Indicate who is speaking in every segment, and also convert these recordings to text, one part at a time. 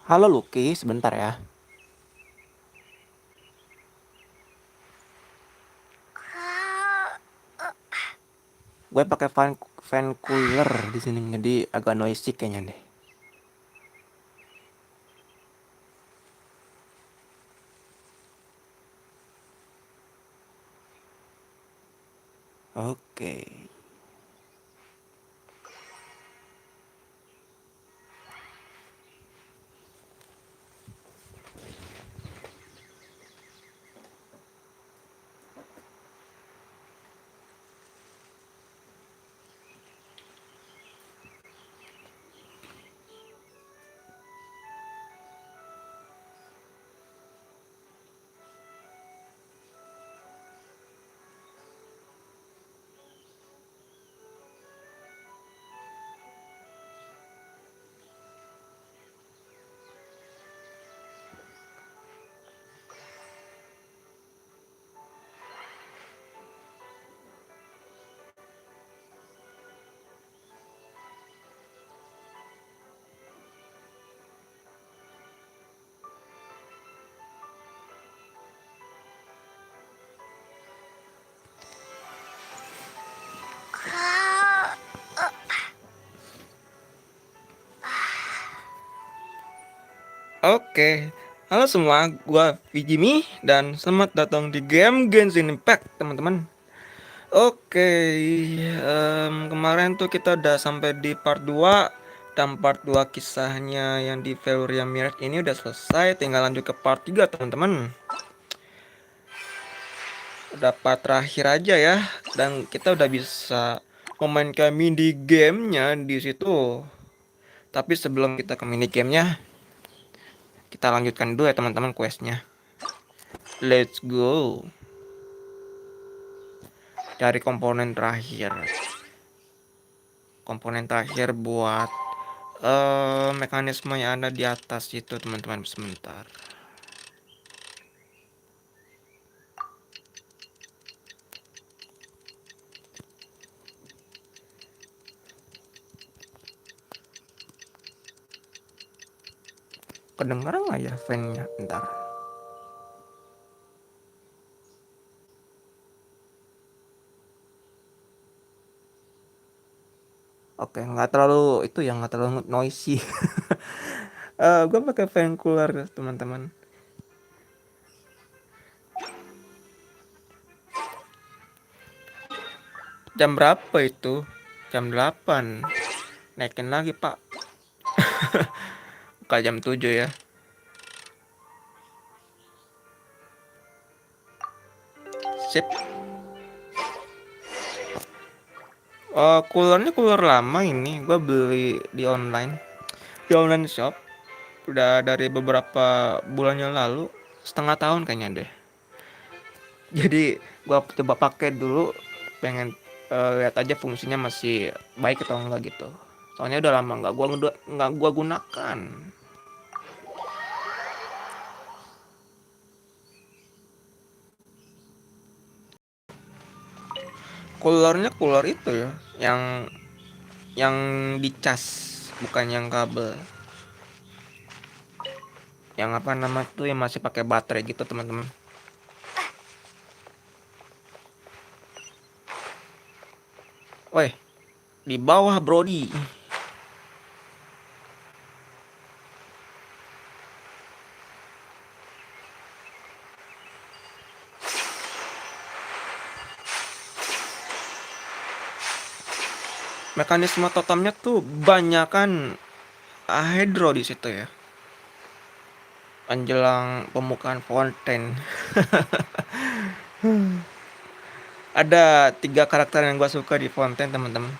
Speaker 1: Halo Lucky, sebentar ya. Gue pakai fan cooler di sini jadi agak noisy kayaknya deh. Oke. Oke, halo semua, gua Vijimi dan selamat datang di game Genshin Impact, teman-teman. Oke, kemarin tuh kita udah sampai di part 2 dan part 2 kisahnya yang di Veluriyam Mirage ini udah selesai, tinggal lanjut ke part 3, teman-teman. Udah part terakhir aja ya, dan kita udah bisa memainkan mini gamenya di situ. Tapi sebelum kita ke mini gamenya, kita lanjutkan dulu ya teman-teman questnya. Let's go. Cari komponen terakhir. Komponen terakhir buat mekanisme yang ada di atas itu teman-teman, sebentar. Kedengeran nggak ya fan-nya? Bentar. Oke, nggak terlalu itu ya, nggak terlalu noisy. Gue pakai fan cooler teman-teman. Jam berapa itu? Jam 8. Naikin lagi pak. Bukan jam 7 ya. Sip. Coolernya cooler lama ini. Gue beli di online. Di online shop. Udah dari beberapa bulan yang lalu. Setengah tahun kayaknya deh. Jadi gue coba pakai dulu. Pengen lihat aja fungsinya masih baik atau enggak gitu. Soalnya udah lama nggak gua gunakan. Coolernya cooler itu ya, yang dicas, bukan yang kabel. Yang apa nama tuh yang masih pakai baterai gitu teman-teman. Woi, di bawah Brody. Mekanisme totemnya tuh banyakan hydro di situ ya. Menjelang pembukaan fonten. Ada 3 karakter yang gua suka di fonten teman-teman.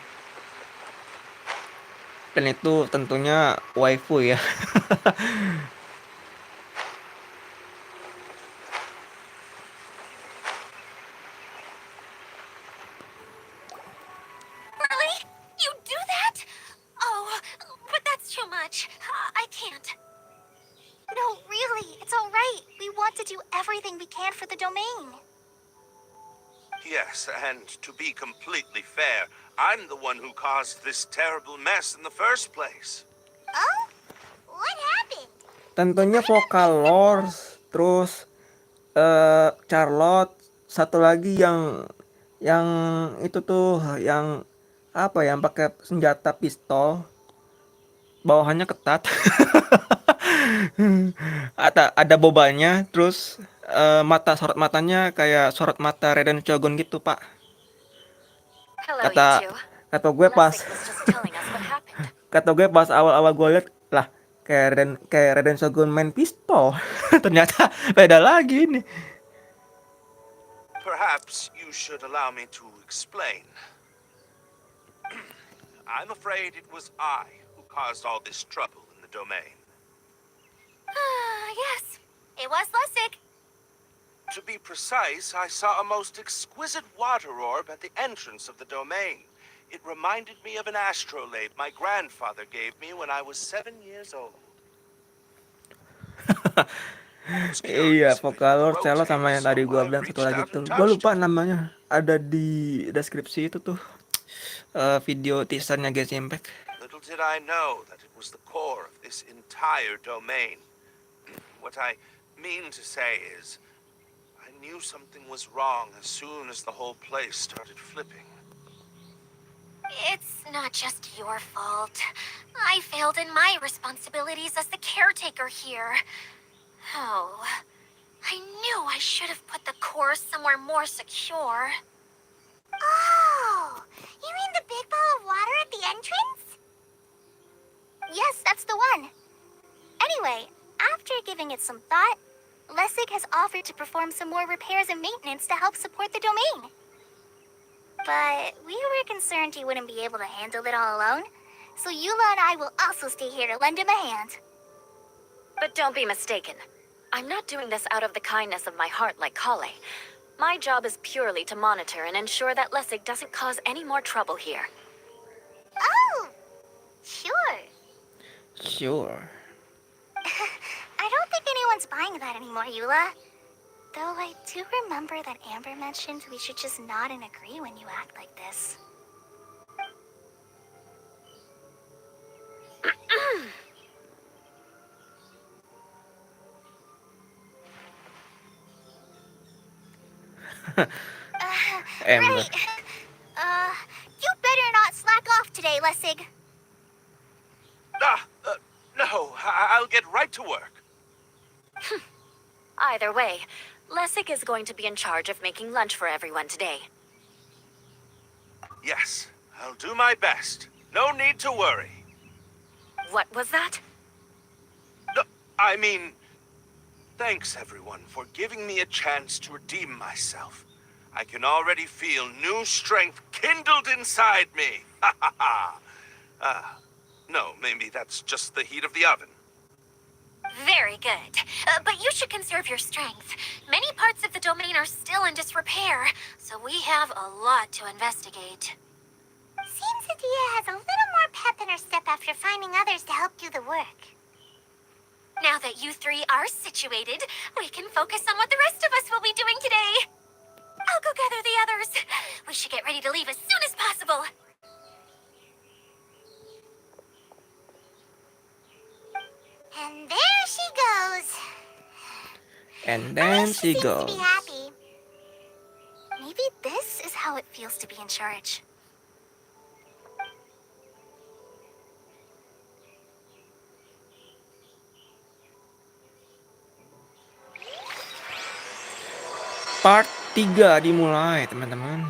Speaker 1: Dan itu tentunya waifu ya.
Speaker 2: Really? You do that? Oh, but that's too much. I can't. No, really, it's all right. We want to do everything we can for the domain.
Speaker 3: Yes, and to be completely fair, I'm the one who caused this terrible mess in the first place.
Speaker 2: Oh? What happened?
Speaker 1: Tentunya Vocalors, terus Charlotte, satu lagi yang itu tuh yang apa ya, yang pakai senjata pistol, bawahannya ketat. Ada bobanya, terus mata sorot matanya kayak sorot mata Raiden Shogun gitu, Pak.
Speaker 2: Hello, you
Speaker 1: Kata
Speaker 2: two.
Speaker 1: kata gue pas
Speaker 2: Lessig was just telling us what happened.
Speaker 1: kata gue pas awal-awal gue liat lah, kayak Raiden Shogun main pistol. Ternyata beda lagi nih.
Speaker 3: Perhaps you should allow me to explain. I'm afraid it was I who caused all this trouble in the domain.
Speaker 2: Yes, it was Lessig.
Speaker 3: To be precise, I saw a most exquisite water orb at the entrance of the domain. It reminded me of an astrolabe my grandfather gave me when I was 7 years old. I was
Speaker 1: Iya,
Speaker 3: curious if it could
Speaker 1: Vocalor, Celo
Speaker 3: rotate,
Speaker 1: sama yang
Speaker 3: so
Speaker 1: tadi gua
Speaker 3: I
Speaker 1: bilang satu
Speaker 3: reached
Speaker 1: lagi
Speaker 3: out and
Speaker 1: tuh. Gua
Speaker 3: touched
Speaker 1: lupa
Speaker 3: it.
Speaker 1: namanya. Ada di deskripsi itu tuh. Video teasernya Genshin Impact.
Speaker 3: Little did I know that it was the core of this entire domain. What I mean to say is, I knew something was wrong as soon as the whole place started flipping.
Speaker 2: It's not just your fault. I failed in my responsibilities as the caretaker here. Oh, I knew I should have put the core somewhere more secure. Oh, you mean the big ball of water at the entrance? Yes, that's the one. Anyway, after giving it some thought, Lessig has offered to perform some more repairs and maintenance to help support the domain. But we were concerned he wouldn't be able to handle it all alone, so Eula and I will also stay here to lend him a hand.
Speaker 4: But don't be mistaken. I'm not doing this out of the kindness of my heart like Kale. My job is purely to monitor and ensure that Lessig doesn't cause any more trouble here.
Speaker 2: Oh, sure.
Speaker 1: Sure.
Speaker 2: I don't think anyone's buying that anymore, Eula. Though I do remember that Amber mentioned we should just nod and agree when you act like this.
Speaker 1: Ember.
Speaker 2: Right. You better not slack off today, Lessig.
Speaker 3: No, I'll get right to work.
Speaker 4: Either way, Lessig is going to be in charge of making lunch for everyone today.
Speaker 3: Yes, I'll do my best. No need to worry.
Speaker 4: What was that?
Speaker 3: No, I mean, thanks everyone for giving me a chance to redeem myself. I can already feel new strength kindled inside me. Ha ha ha. No, maybe that's just the heat of the oven.
Speaker 2: Very good. But you should conserve your strength. Many parts of the domain are still in disrepair, so we have a lot to investigate. Seems Adia has a little more pep in her step after finding others to help do the work. Now that you three are situated, we can focus on what the rest of us will be doing today. I'll go gather the others. We should get ready to leave as soon as possible. And there she goes.
Speaker 1: And
Speaker 2: At
Speaker 1: then
Speaker 2: least
Speaker 1: she
Speaker 2: seems to be
Speaker 1: goes.
Speaker 2: happy. Maybe this is how it feels to be in charge.
Speaker 1: Part 3 dimulai, teman-teman.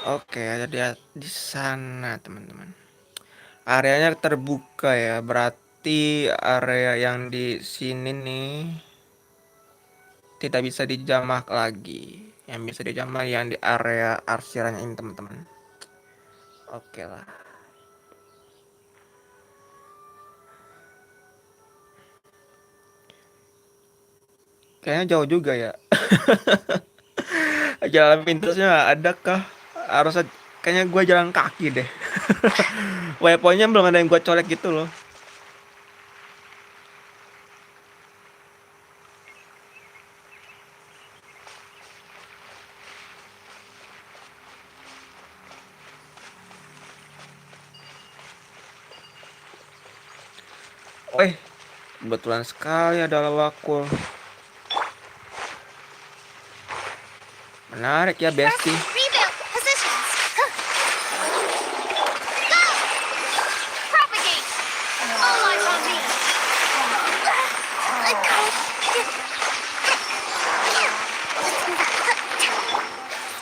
Speaker 1: Oke, ada di sana, teman-teman. Areanya terbuka ya, berarti area yang di sini nih tidak bisa dijamah lagi. Yang bisa dijamah yang di area arsirannya ini, teman-teman. Oke lah. Kayaknya jauh juga ya. Jalan pintusnya ada kah? Harusnya kayaknya gue jalan kaki deh. Waypointnya belum ada yang gue colek gitu loh. Eh, kebetulan sekali ada lawakul. Menarik ya,
Speaker 2: Press
Speaker 1: Besti.
Speaker 2: rebuild positions. Go! Propagate! All eyes on me!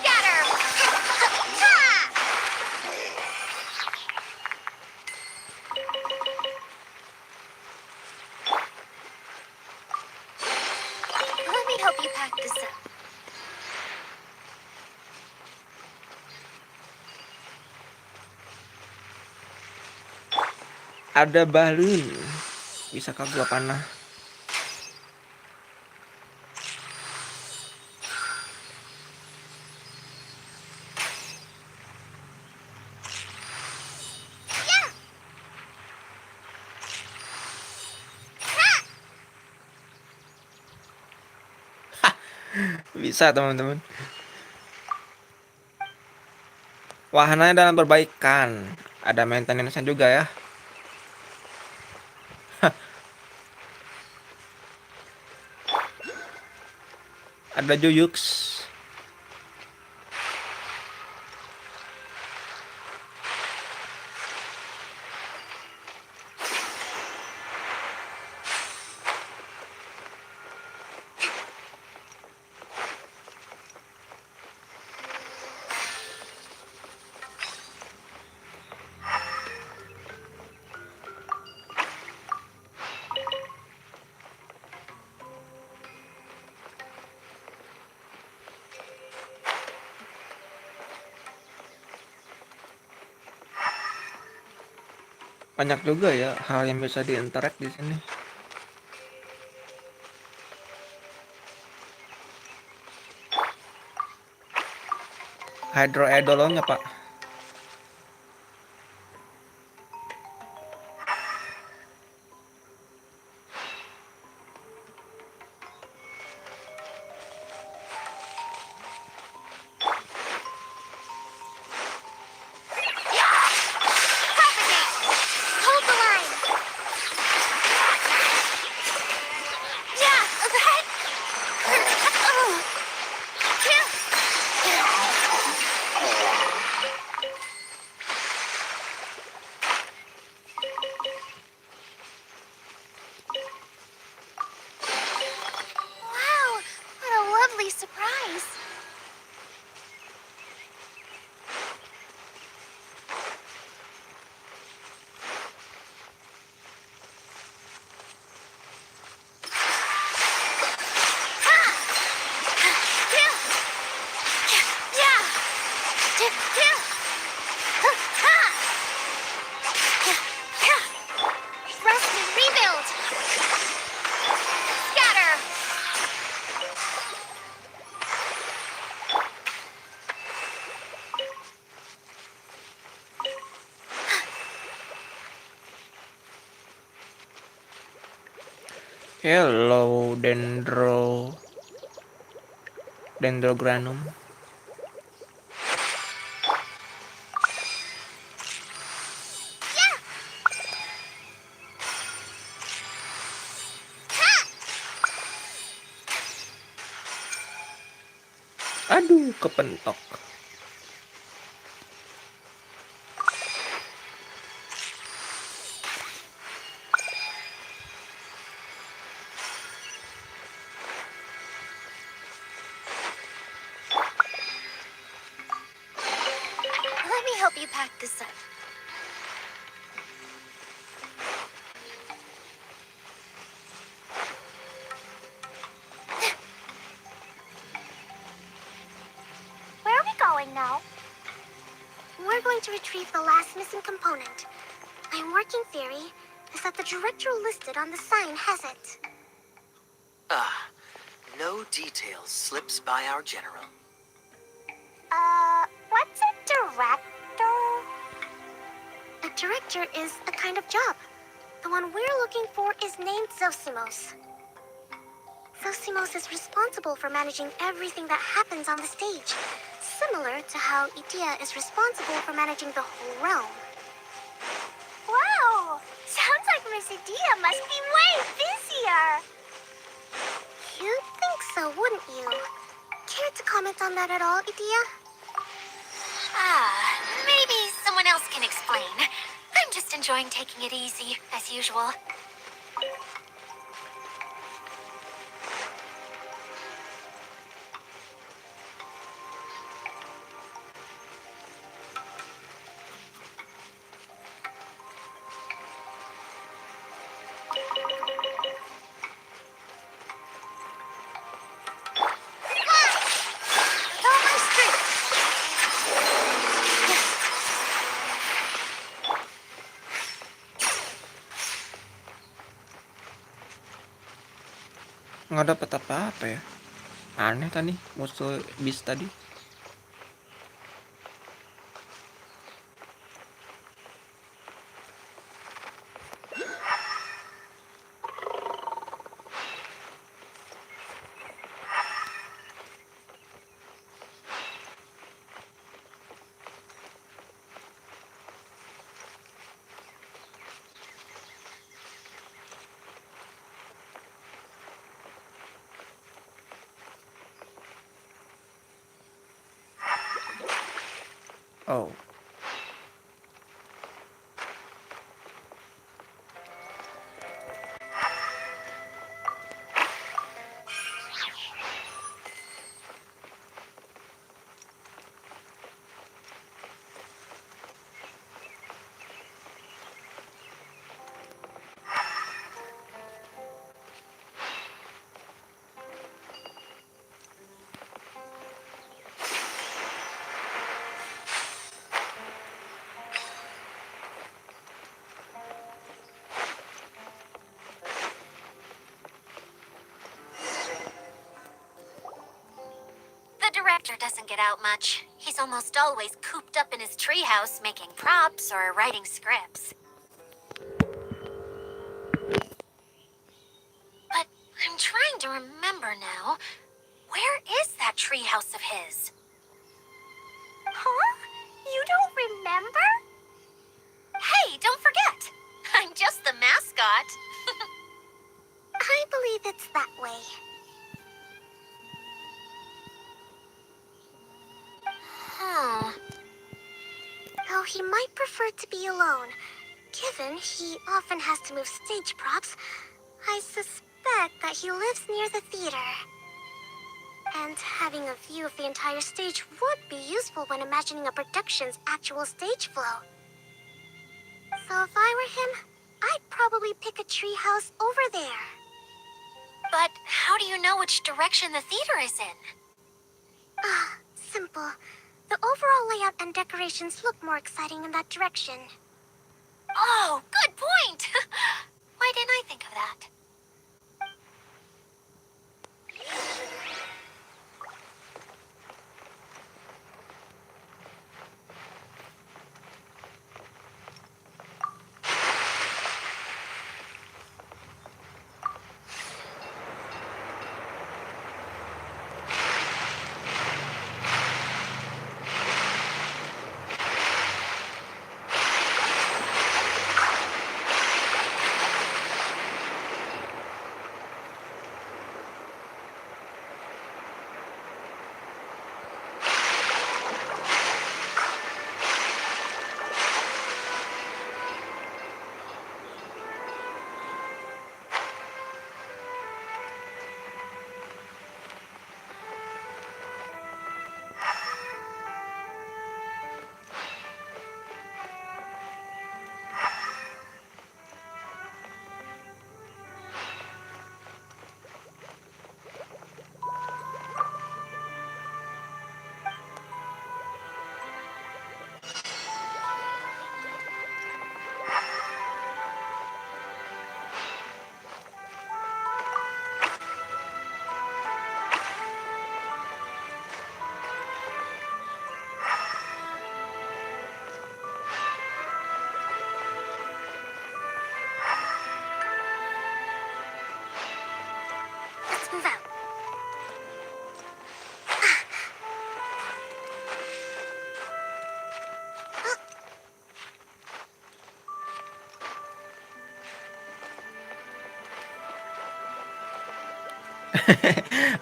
Speaker 2: Scatter! Let me help you pack this up.
Speaker 1: Ada balun. Bisakah gua panah?
Speaker 2: Yeah!
Speaker 1: Bisa, teman-teman. Wahananya dalam perbaikan. Ada maintenance-nya juga ya. Ada Juyux. Banyak juga ya hal yang bisa diinteract di sini. Hydro Edolonnya, Pak.
Speaker 2: Propagate! Hold the line! Yeah! That... Wow! What a lovely surprise! Rest and rebuild! Scatter!
Speaker 1: Hello, Dendrogranum.
Speaker 2: Yeah!
Speaker 1: Aduh, kepentok.
Speaker 2: Let me help you pack this up. Where are we going now? We're going to retrieve the last missing component. My working theory is that the director listed on the sign has it.
Speaker 5: No details slips by our general.
Speaker 2: What's a director? A director is a kind of job. The one we're looking for is named Zosimos. Zosimos is responsible for managing everything that happens on the stage, similar to how Idea is responsible for managing the whole realm. Wow! Sounds like Miss Idea must be way busier. You'd think so, wouldn't you? Care to comment on that at all, Idea?
Speaker 4: Maybe someone else can explain. I'm just enjoying taking it easy, as usual.
Speaker 2: With all my strength.
Speaker 1: Nggak dapet apa-apa ya. Aneh tadi musuh bis tadi. Oh,
Speaker 4: The director doesn't get out much. He's almost always cooped up in his treehouse making props or writing scripts. But I'm trying to remember now. Where is that treehouse of his?
Speaker 2: Huh? You don't remember?
Speaker 4: Hey, don't forget! I'm just the mascot.
Speaker 2: I believe it's that way.
Speaker 4: Huh.
Speaker 2: Though he might prefer to be alone, given he often has to move stage props, I suspect that he lives near the theater. And having a view of the entire stage would be useful when imagining a production's actual stage flow. So if I were him, I'd probably pick a treehouse over there.
Speaker 4: But how do you know which direction the theater is in?
Speaker 2: Simple. The overall layout and decorations look more exciting in that direction.
Speaker 4: Oh, good point! Why didn't I think of that?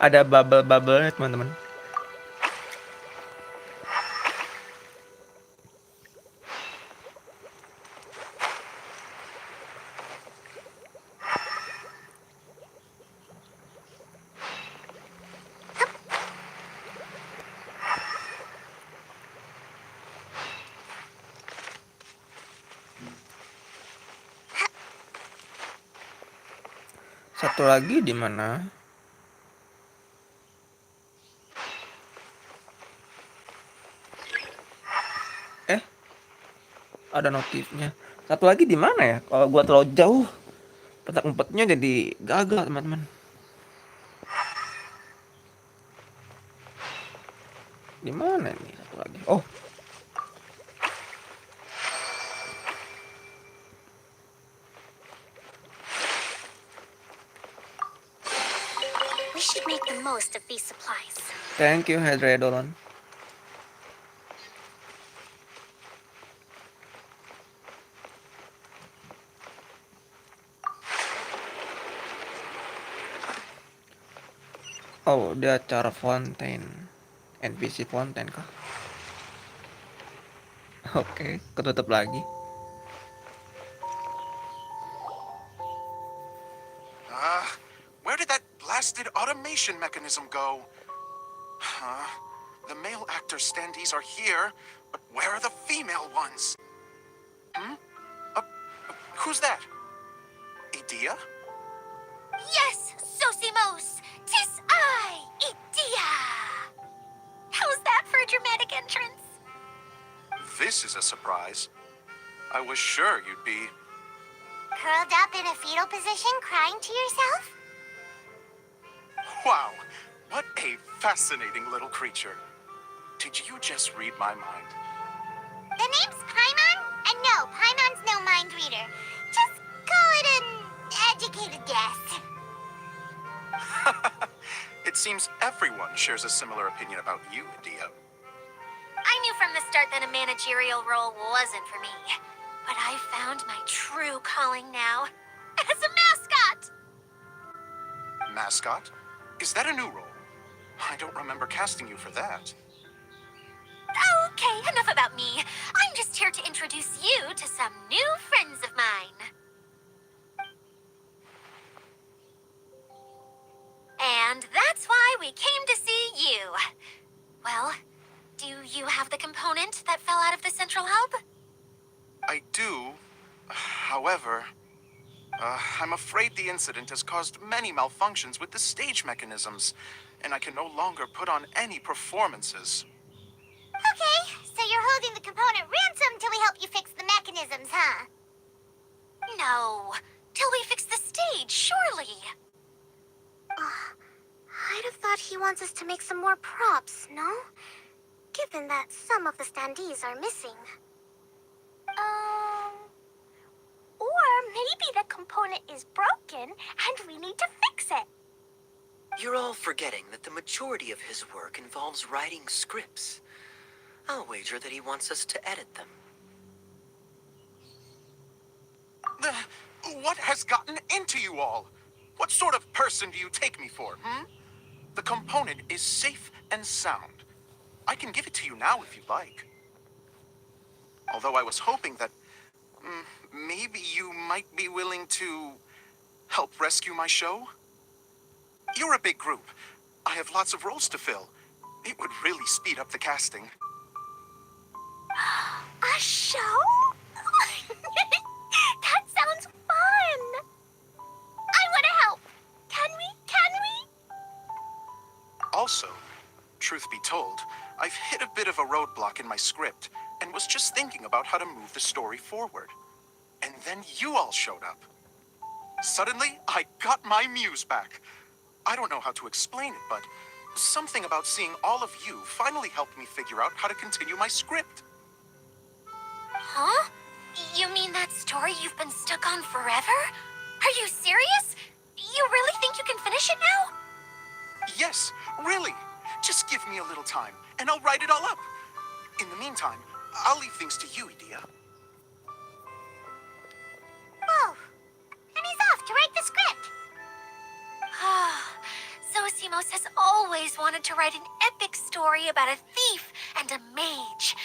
Speaker 1: Ada bubble-bubble teman-teman. Satu lagi di mana? Ada notifnya. Satu lagi di mana ya? Kalau gua terlalu jauh, petak umpetnya jadi gagal, teman-teman. Di mana nih satu lagi? Oh,
Speaker 2: We should make the most of these supplies.
Speaker 1: thank you, Hydredolon. Oh, dia acara fontaine. NPC fontaine kah? Oke, ketutup lagi.
Speaker 6: Where did that blasted automation mechanism go? Huh? The male actor standees are here, but where are the female ones? Who's that? Idea?
Speaker 2: Yes, Sosimos! 'Tis I, Idia! How's that for a dramatic entrance?
Speaker 6: This is a surprise. I was sure you'd be...
Speaker 2: Curled up in a fetal position, crying to yourself?
Speaker 6: Wow, what a fascinating little creature. Did you just read my mind?
Speaker 2: The name's Paimon? And no, Paimon's no mind reader. Just call it an educated guess.
Speaker 6: It seems everyone shares a similar opinion about you, Idea.
Speaker 2: I knew from the start that a managerial role wasn't for me. But I found my true calling now. As a mascot!
Speaker 6: Mascot? Is that a new role? I don't remember casting you for that.
Speaker 2: Okay, enough about me. I'm just here to introduce you to some new friends of mine. And that's why we came to see you. Well, do you have the component that fell out of the central hub?
Speaker 6: I do. However, I'm afraid the incident has caused many malfunctions with the stage mechanisms, and I can no longer put on any performances.
Speaker 2: Okay, so you're holding the component ransom till we help you fix the mechanisms, huh? No, till we fix the stage, surely. I'd have thought he wants us to make some more props, no? Given that some of the standees are missing. Or maybe the component is broken and we need to fix it.
Speaker 5: You're all forgetting that the majority of his work involves writing scripts. I'll wager that he wants us to edit them.
Speaker 6: What has gotten into you all? What sort of person do you take me for, The component is safe and sound. I can give it to you now if you'd like. Although I was hoping that maybe you might be willing to help rescue my show? You're a big group. I have lots of roles to fill. It would really speed up the casting.
Speaker 2: A show? That sounds fun! I want to help! Can we?
Speaker 6: Also, truth be told, I've hit a bit of a roadblock in my script and was just thinking about how to move the story forward. And then you all showed up. Suddenly, I got my muse back. I don't know how to explain it, but something about seeing all of you finally helped me figure out how to continue my script.
Speaker 2: Huh? You mean that story you've been stuck on forever? Are you serious? You really think you can finish it now?
Speaker 6: Yes, really. Just give me a little time, and I'll write it all up. In the meantime, I'll leave things to you, Idea.
Speaker 2: Oh, and he's off to write the script. always wanted to write an epic story about a thief and a mage.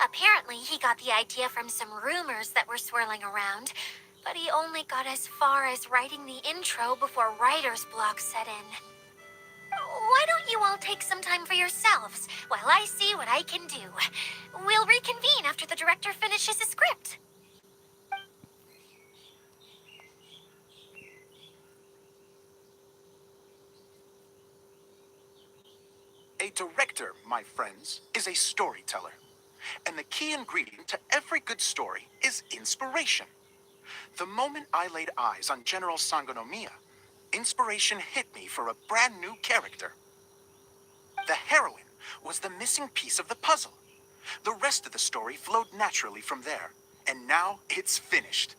Speaker 2: Apparently, he got the idea from some rumors that were swirling around, but he only got as far as writing the intro before writer's block set in. Why don't you all take some time for yourselves while I see what I can do? We'll reconvene after the director finishes his script.
Speaker 6: A director, my friends, is a storyteller. And the key ingredient to every good story is inspiration. The moment I laid eyes on General Sangonomiya, inspiration hit me for a brand new character. The heroine was the missing piece of the puzzle. The rest of the story flowed naturally from there, and now it's finished.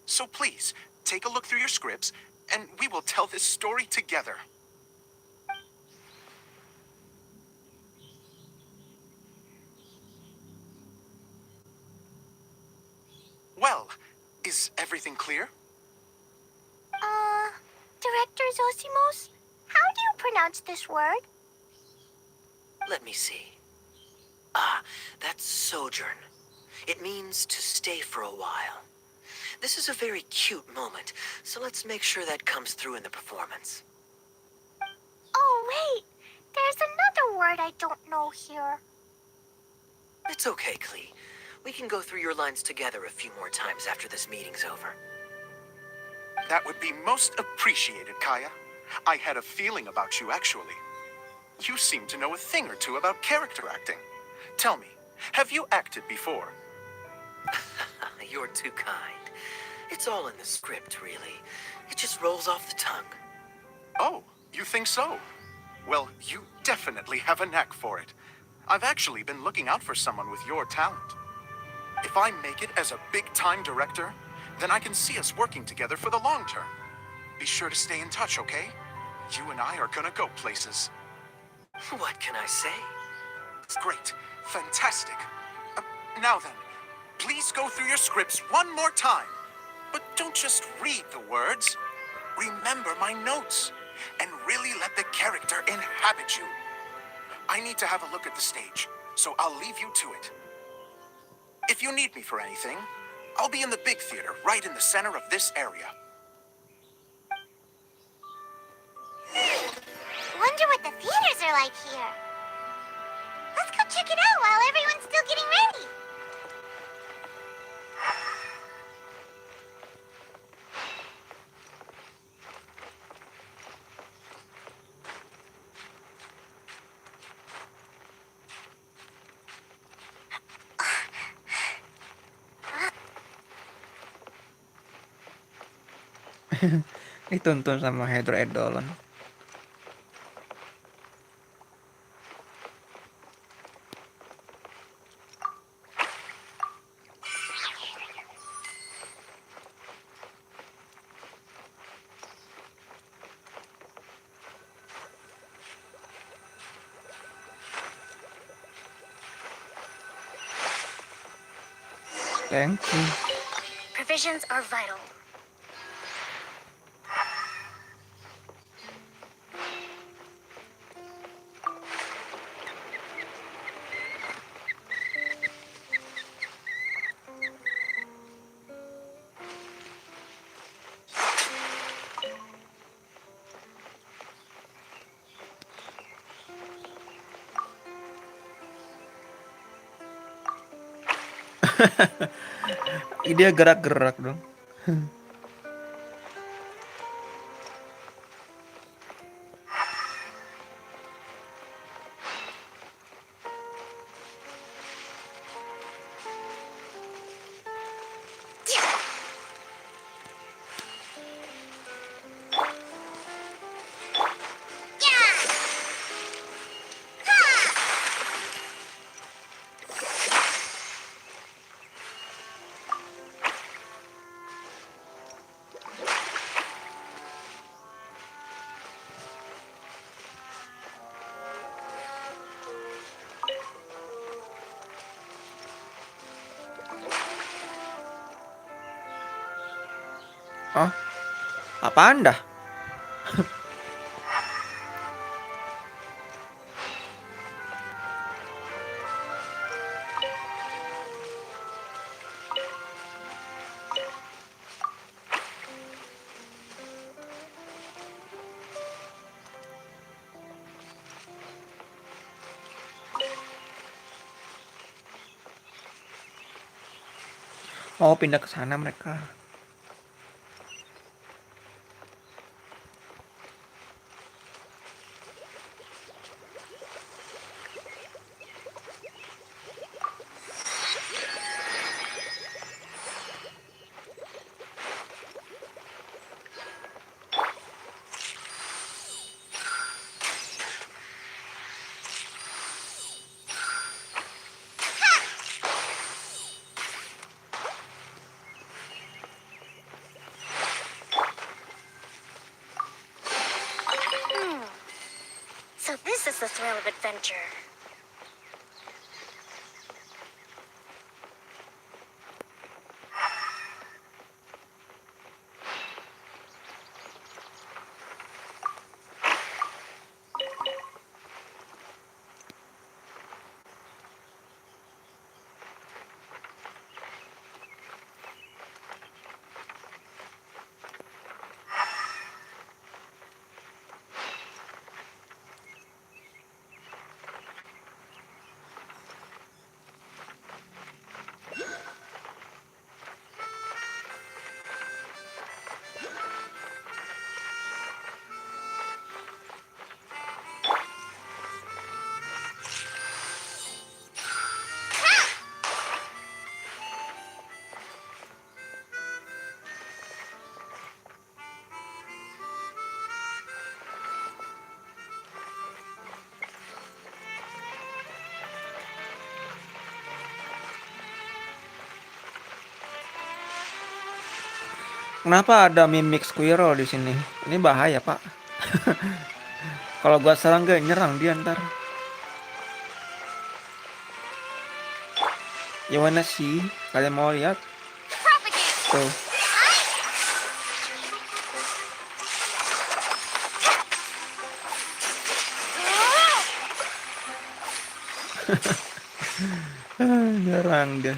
Speaker 6: So please, take a look through your scripts, and we will tell this story together. Well, is everything clear?
Speaker 2: Director Zosimos, how do you pronounce this word?
Speaker 5: Let me see. Ah, that's sojourn. It means to stay for a while. This is a very cute moment, so let's make sure that comes through in the performance.
Speaker 2: Oh, wait. There's another word I don't know here.
Speaker 5: It's okay, Klee. We can go through your lines together a few more times after this meeting's over.
Speaker 6: That would be most appreciated, Kaya. I had a feeling about you, actually. You seem to know a thing or two about character acting. Tell me, have you acted before?
Speaker 5: You're too kind. It's all in the script, really. It just rolls off the tongue.
Speaker 6: Oh, you think so? Well, you definitely have a knack for it. I've actually been looking out for someone with your talent. If I make it as a big-time director, then I can see us working together for the long term. Be sure to stay in touch, okay? You and I are gonna go places.
Speaker 5: What can I say?
Speaker 6: Great. Fantastic. Now then, please go through your scripts one more time. But don't just read the words. Remember my notes. And really let the character inhabit you. I need to have a look at the stage, so I'll leave you to it. If you need me for anything, I'll be in the big theater right in the center of this area.
Speaker 2: Wonder what the theaters are like here. Let's go check it out while everyone's still getting ready.
Speaker 1: Dituntun sama Hydro Edolon. Thank you.
Speaker 2: Provisions are vital.
Speaker 1: Dia gerak-gerak dong. Oh, apaan dah? Oh, pindah ke sana mereka.
Speaker 2: So this is the thrill of adventure.
Speaker 1: Kenapa ada mimik squirrel di sini? Ini bahaya, Pak. Kalau gua serang gak nyerang dia ntar. You wanna see? Kalian mau lihat?
Speaker 2: Propagate!
Speaker 1: Tuh. Nyerang dia.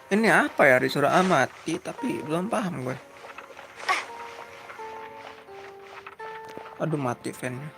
Speaker 1: Ini apa ya? Disuruh amati, tapi belum paham gue. Aduh, mati fan-nya.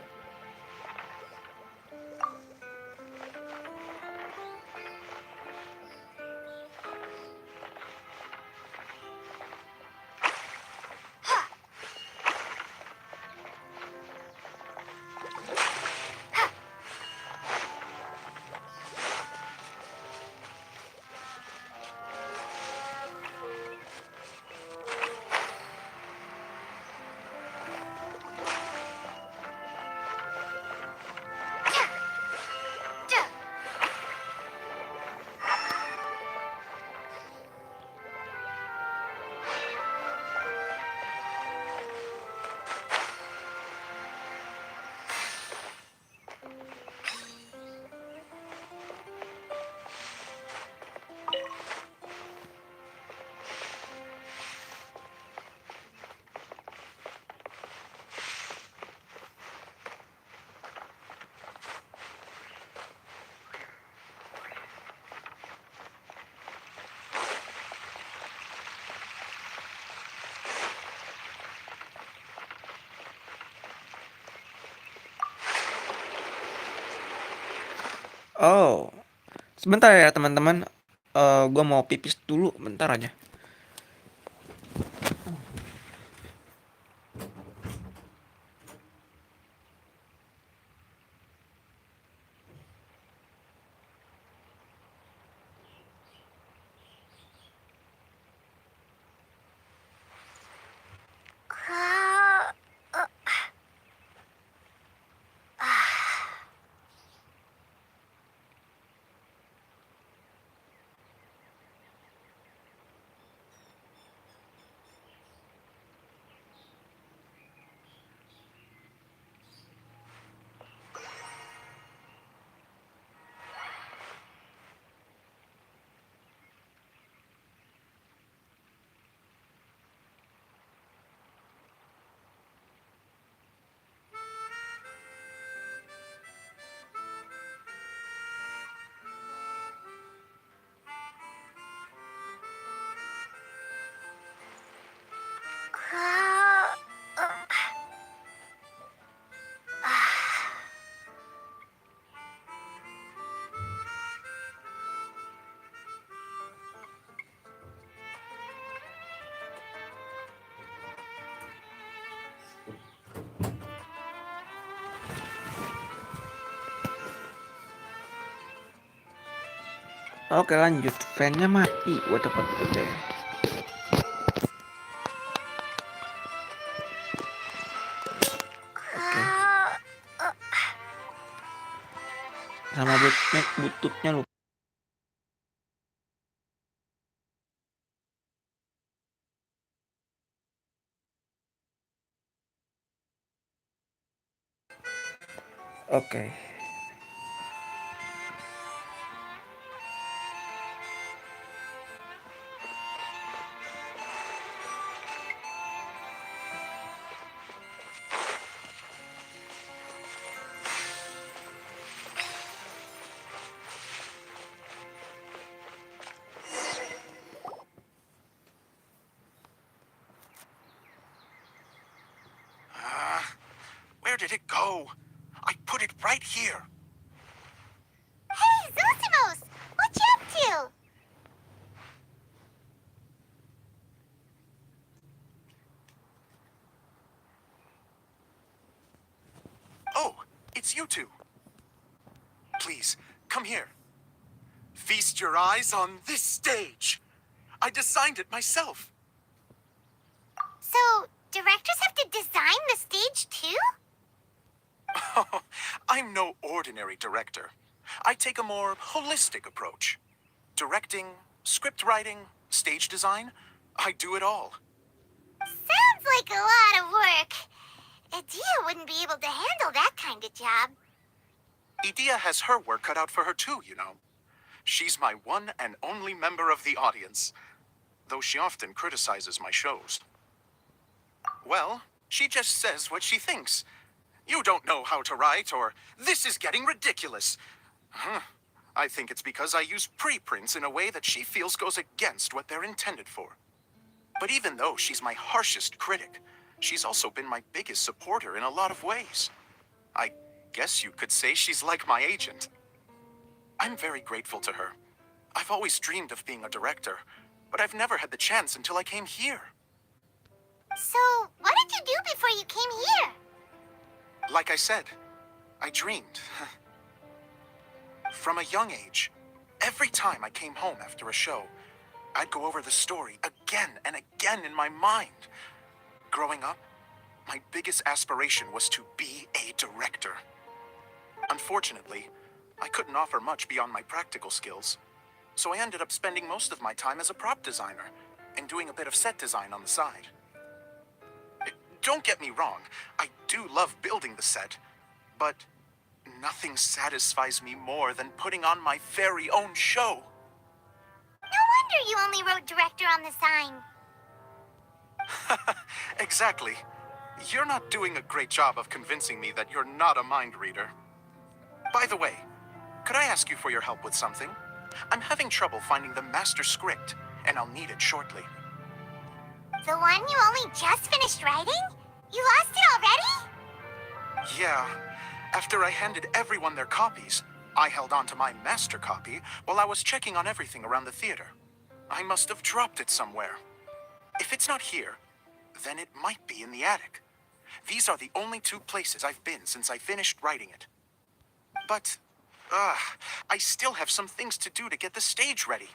Speaker 1: Oh, Sebentar ya teman-teman, gue mau pipis dulu, bentar aja. Oke lanjut, fan-nya mati, gue cepet deh. Oke. Sama bututnya lupa. Oke.
Speaker 6: Where did it go? I put it right here.
Speaker 2: Hey, Zosimos! What you up to?
Speaker 6: Oh, it's you two. Please, come here. Feast your eyes on this stage. I designed it myself.
Speaker 2: So, directors have to design the stage too?
Speaker 6: I'm no ordinary director. I take a more holistic approach. Directing, script writing, stage design, I do it all.
Speaker 2: Sounds like a lot of work. Adia wouldn't be able to handle that kind of job.
Speaker 6: Idia has her work cut out for her too, you know. She's my one and only member of the audience, though she often criticizes my shows. Well, she just says what she thinks. You don't know how to write, or this is getting ridiculous. I think it's because I use preprints in a way that she feels goes against what they're intended for. But even though she's my harshest critic, she's also been my biggest supporter in a lot of ways. I guess you could say she's like my agent. I'm very grateful to her. I've always dreamed of being a director, but I've never had the chance until I came here.
Speaker 2: So, what did you do before you came here?
Speaker 6: Like I said, I dreamed. From a young age, every time I came home after a show, I'd go over the story again and again in my mind. Growing up, my biggest aspiration was to be a director. Unfortunately, I couldn't offer much beyond my practical skills, so I ended up spending most of my time as a prop designer and doing a bit of set design on the side. Don't get me wrong, I do love building the set, but nothing satisfies me more than putting on my very own show.
Speaker 2: No wonder you only wrote director on the sign.
Speaker 6: Exactly. You're not doing a great job of convincing me that you're not a mind reader. By the way, could I ask you for your help with something? I'm having trouble finding the master script, and I'll need it shortly.
Speaker 2: The one you only just finished writing? You lost it already?
Speaker 6: Yeah, after I handed everyone their copies, I held on to my master copy while I was checking on everything around the theater. I must have dropped it somewhere. If it's not here, then it might be in the attic. These are the only two places I've been since I finished writing it. But, I still have some things to do to get the stage ready.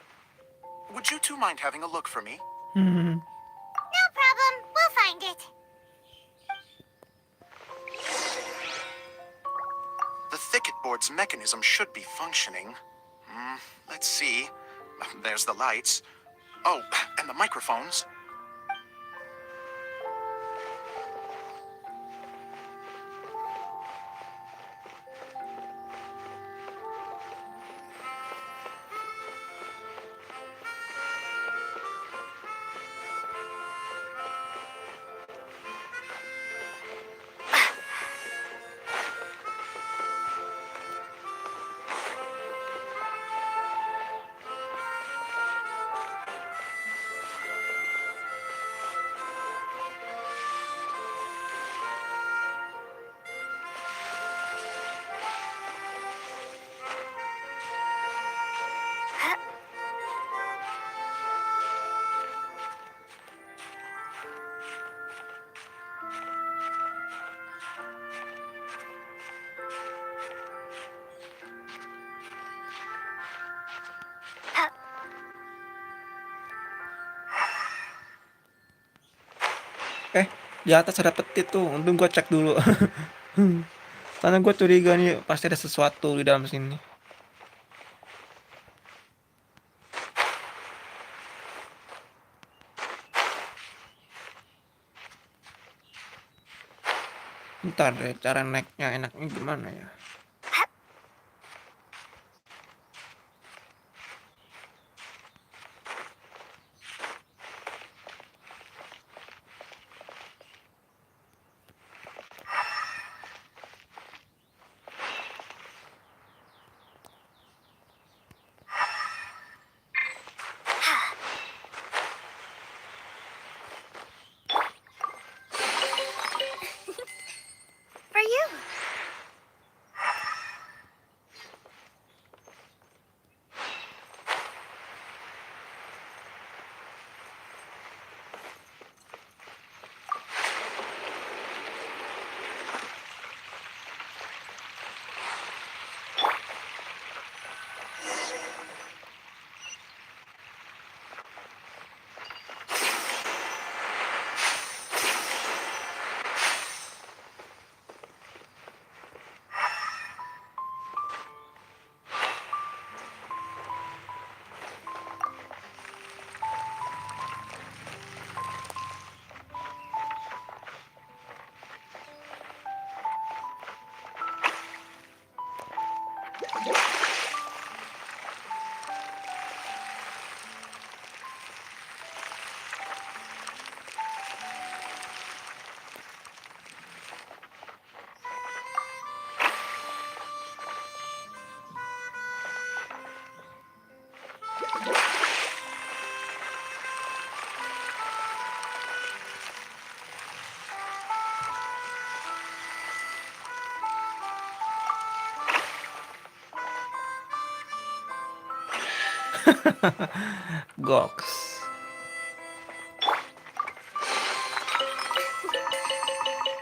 Speaker 6: Would you two mind having a look for me?
Speaker 2: No problem. We'll find it.
Speaker 6: The thicket board's mechanism should be functioning. Let's see. There's the lights. Oh, and the microphones.
Speaker 1: Di atas ada peti tuh. Untung gua cek dulu. Karena gua curiga nih pasti ada sesuatu di dalam sini. Bentar deh, cara naiknya enaknya gimana ya?
Speaker 2: For you.
Speaker 1: Goks.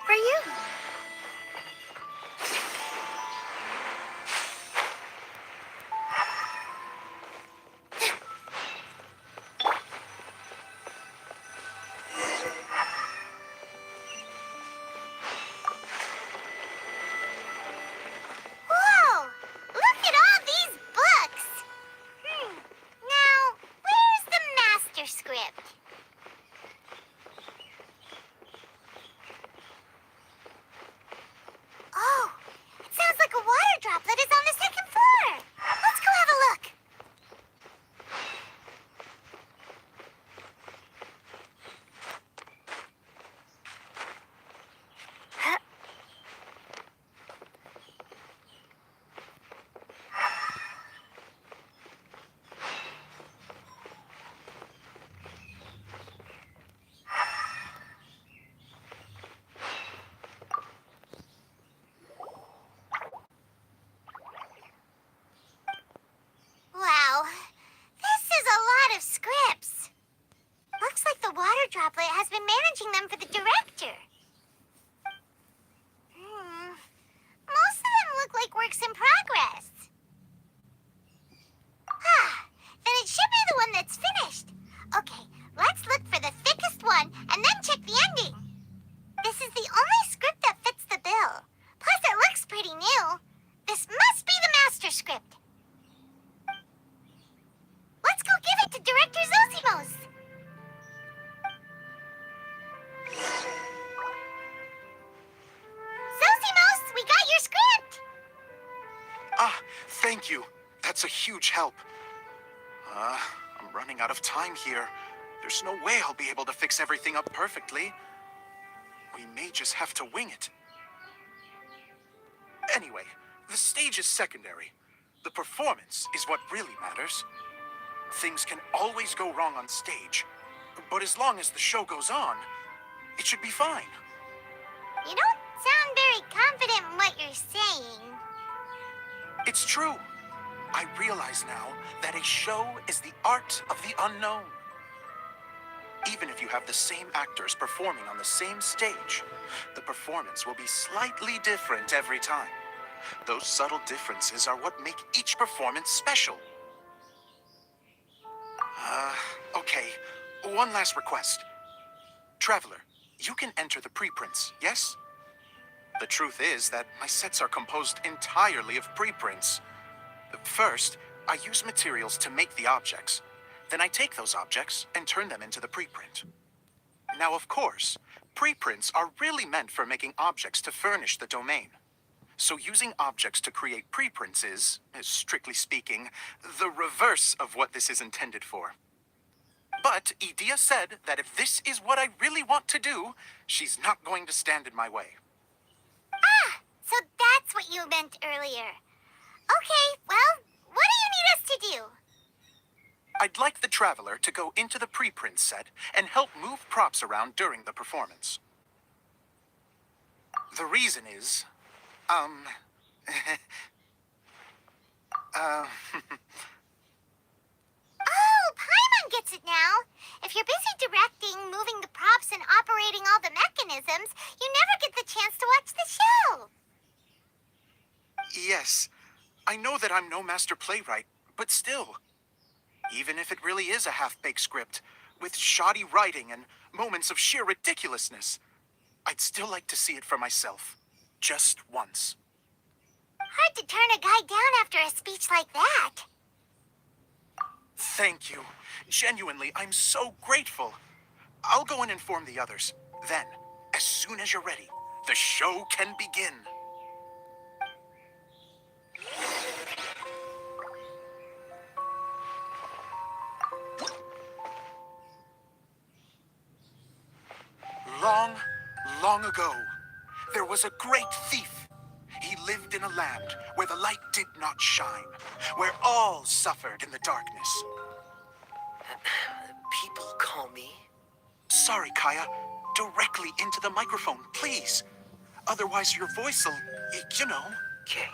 Speaker 2: For you. Whoa! Look at all these books! Now, where's the
Speaker 6: Thank you. That's a huge help. I'm running out of time here. There's no way I'll be able to fix everything up perfectly. We may just have to wing it. Anyway, the stage is secondary. The performance is what really matters. Things can always go wrong on stage, but as long as the show goes on, it should be fine.
Speaker 2: You don't sound very confident in what you're saying.
Speaker 6: It's true. I realize now that a show is the art of the unknown. Even if you have the same actors performing on the same stage, the performance will be slightly different every time. Those subtle differences are what make each performance special. Okay. One last request. Traveler, you can enter the preprints, yes? The truth is that my sets are composed entirely of preprints. First, I use materials to make the objects. Then I take those objects and turn them into the preprint. Now, of course, preprints are really meant for making objects to furnish the domain. So using objects to create preprints is, strictly speaking, the reverse of what this is intended for. But Edea said that if this is what I really want to do, she's not going to stand in my way.
Speaker 2: Ah, so that's what you meant earlier. Okay, well, what do you need us to do?
Speaker 6: I'd like the Traveler to go into the preprint set and help move props around during the performance. The reason is,
Speaker 2: Oh, Paimon gets it now. If you're busy directing, moving the props, and operating all the mechanisms, you never get the chance to watch the show.
Speaker 6: Yes, I know that I'm no master playwright, but still. Even if it really is a half-baked script, with shoddy writing and moments of sheer ridiculousness, I'd still like to see it for myself. Just once.
Speaker 2: Hard to turn a guy down after a speech like that.
Speaker 6: Thank you. Genuinely, I'm so grateful. I'll go and inform the others. Then, as soon as you're ready, the show can begin. Long, long ago, there was a great thief. He lived in a land where the light did not shine, where all suffered in the darkness.
Speaker 5: People call me...
Speaker 6: Sorry, Kaya. Directly into the microphone, please. Otherwise your voice'll, you know.
Speaker 5: Okay.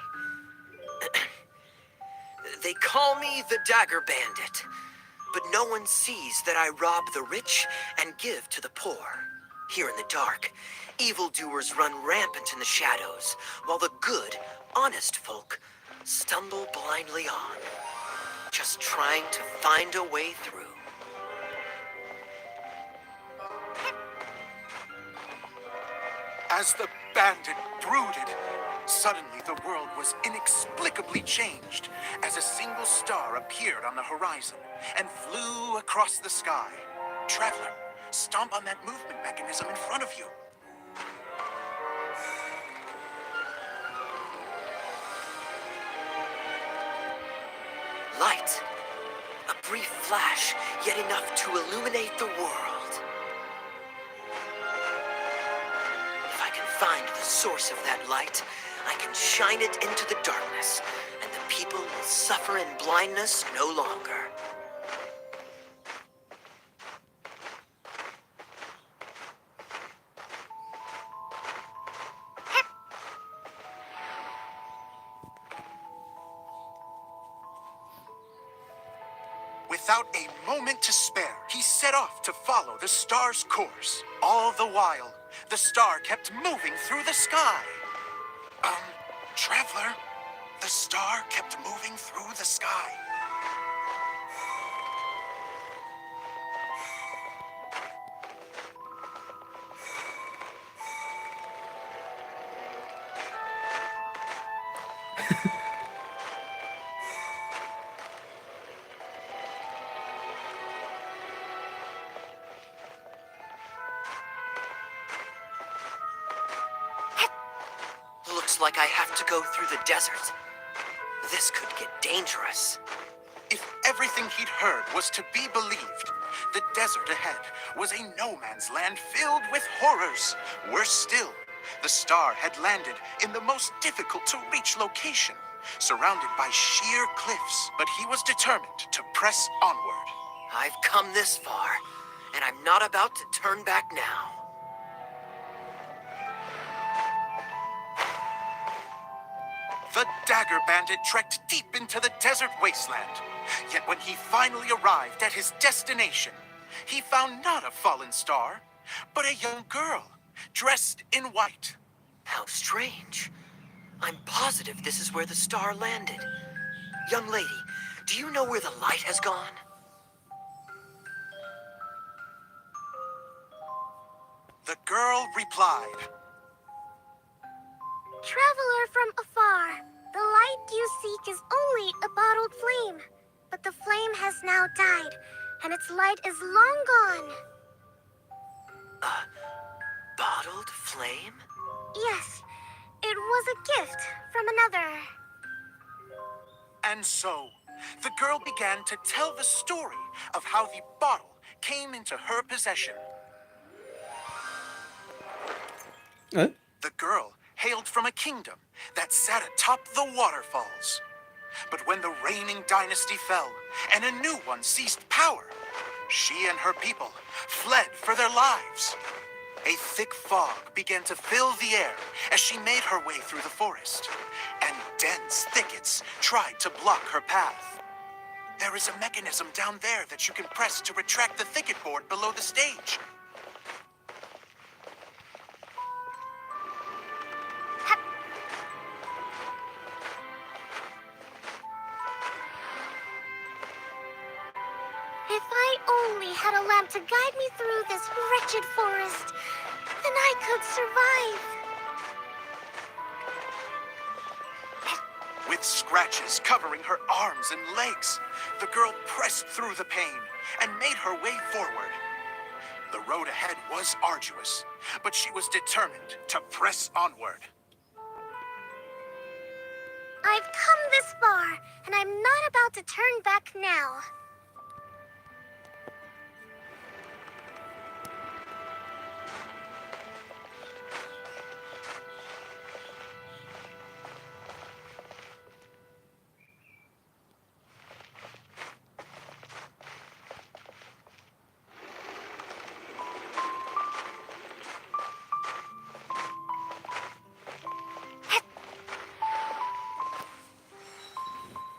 Speaker 5: They call me the Dagger Bandit, but no one sees that I rob the rich and give to the poor. Here in the dark, evildoers run rampant in the shadows, while the good, honest folk stumble blindly on, just trying to find a way through.
Speaker 6: As the bandit brooded, suddenly the world was inexplicably changed as a single star appeared on the horizon and flew across the sky. Traveler, stomp on that movement mechanism in front of you.
Speaker 5: Light. A brief flash, yet enough to illuminate the world. If I can find the source of that light, I can shine it into the darkness, and the people will suffer in blindness no longer.
Speaker 6: Without a moment to spare, he set off to follow the star's course. All the while, the star kept moving through the sky. Traveler, the star kept moving through the sky.
Speaker 5: Looks like I have to go through the desert. This could get dangerous.
Speaker 6: If everything he'd heard was to be believed, the desert ahead was a no-man's land filled with horrors. Worse still, the star had landed in the most difficult-to-reach location, surrounded by sheer cliffs, but he was determined to press onward.
Speaker 5: I've come this far, and I'm not about to turn back now.
Speaker 6: The Dagger Bandit trekked deep into the desert wasteland. Yet when he finally arrived at his destination, he found not a fallen star, but a young girl, dressed in white.
Speaker 5: How strange. I'm positive this is where the star landed. Young lady, do you know where the light has gone?
Speaker 6: The girl replied,
Speaker 2: Traveler from afar, the light you seek is only a bottled flame. But the flame has now died, and its light is long gone.
Speaker 5: Bottled flame?
Speaker 2: Yes, it was a gift from another.
Speaker 6: and so the girl began to tell the story of how the bottle came into her possession.
Speaker 1: Eh?
Speaker 6: The girl hailed from a kingdom that sat atop the waterfalls. But when the reigning dynasty fell and a new one seized power, she and her people fled for their lives. A thick fog began to fill the air as she made her way through the forest, and dense thickets tried to block her path. There is a mechanism down there that you can press to retract the thicket board below the stage.
Speaker 2: If I only had a lamp to guide me through this wretched forest, then I could survive.
Speaker 6: With scratches covering her arms and legs, the girl pressed through the pain and made her way forward. The road ahead was arduous, but she was determined to press onward.
Speaker 2: I've come this far, and I'm not about to turn back now.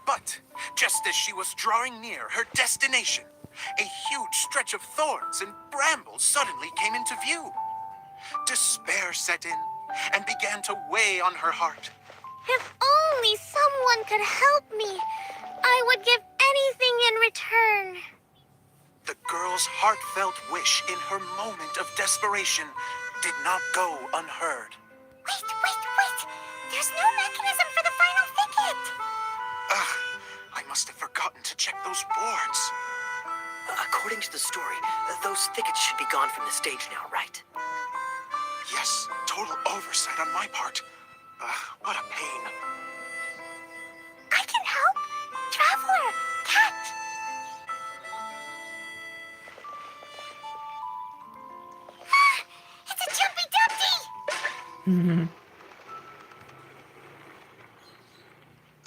Speaker 6: But just as she was drawing near her destination, a huge stretch of thorns and brambles suddenly came into view. Despair set in and began to weigh on her heart.
Speaker 2: If only someone could help me, I would give anything in return.
Speaker 6: The girl's heartfelt wish in her moment of desperation did not go unheard.
Speaker 2: Wait! There's no mechanism for the final thicket!
Speaker 6: Ugh, I must have forgotten to check those boards.
Speaker 5: According to the story, those thickets should be gone from the stage now, right?
Speaker 6: Yes, total oversight on my part. What a pain.
Speaker 2: I can help! Traveler! Cat! It's a Jumpy Dumpty!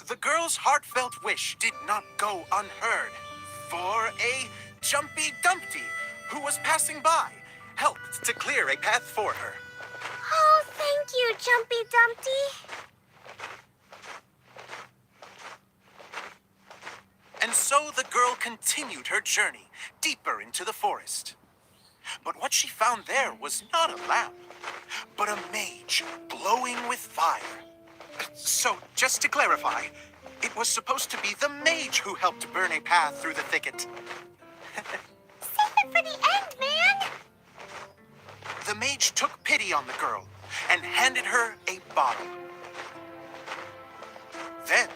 Speaker 6: The girl's heartfelt wish did not go unheard, for a Jumpy Dumpty, who was passing by, helped to clear a path for her.
Speaker 2: Oh, thank you, Jumpy Dumpty.
Speaker 6: And so the girl continued her journey deeper into the forest. But what she found there was not a lamp, but a mage glowing with fire. So, just to clarify, it was supposed to be the mage who helped burn a path through the thicket.
Speaker 2: Save it for the end, man.
Speaker 6: The mage took pity on the girl and handed her a bottle. Then,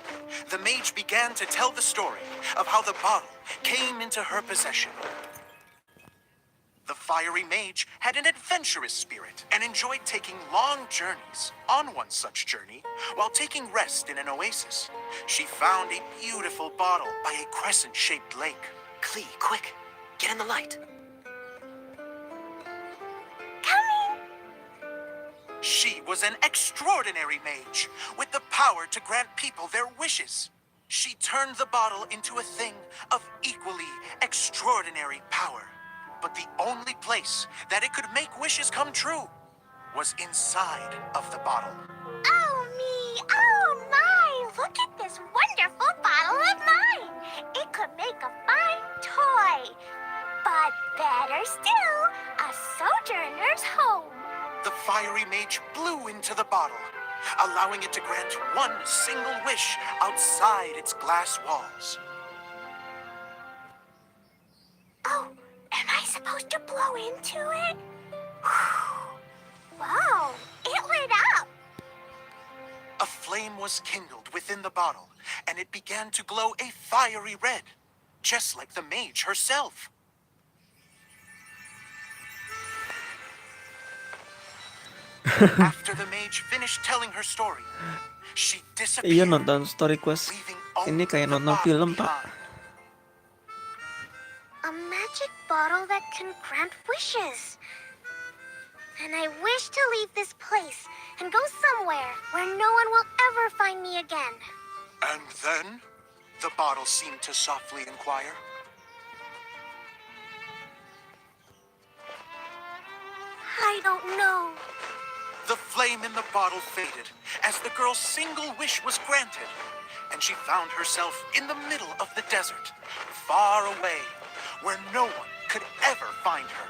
Speaker 6: the mage began to tell the story of how the bottle came into her possession. The fiery mage had an adventurous spirit and enjoyed taking long journeys. On one such journey, while taking rest in an oasis, she found a beautiful bottle by a crescent-shaped lake.
Speaker 5: Klee, quick! Get in the light.
Speaker 2: Coming!
Speaker 6: She was an extraordinary mage with the power to grant people their wishes. She turned the bottle into a thing of equally extraordinary power. But the only place that it could make wishes come true was inside of the bottle.
Speaker 2: Oh me! Oh my! Look at this wonderful bottle of mine! It could make a fine toy. But better still, a sojourner's home.
Speaker 6: The fiery mage blew into the bottle, allowing it to grant one single wish outside its glass walls.
Speaker 2: Oh, am I supposed to blow into it? Whoa, it lit up.
Speaker 6: A flame was kindled within the bottle, and it began to glow a fiery red, just like the mage herself. After the mage finished telling her story, she
Speaker 1: Iya,
Speaker 6: disappeared,
Speaker 1: nonton story quest
Speaker 6: leaving
Speaker 1: ini
Speaker 6: only
Speaker 1: kayak
Speaker 6: the
Speaker 1: nonton
Speaker 6: bottle
Speaker 1: film, Pak.
Speaker 6: behind.
Speaker 2: A magic bottle that can grant wishes. And I wish to leave this place and go somewhere where no one will ever find me again.
Speaker 6: And then, the bottle seemed to softly inquire.
Speaker 2: I don't know.
Speaker 6: The flame in the bottle faded as the girl's single wish was granted, and she found herself in the middle of the desert, far away, where no one could ever find her.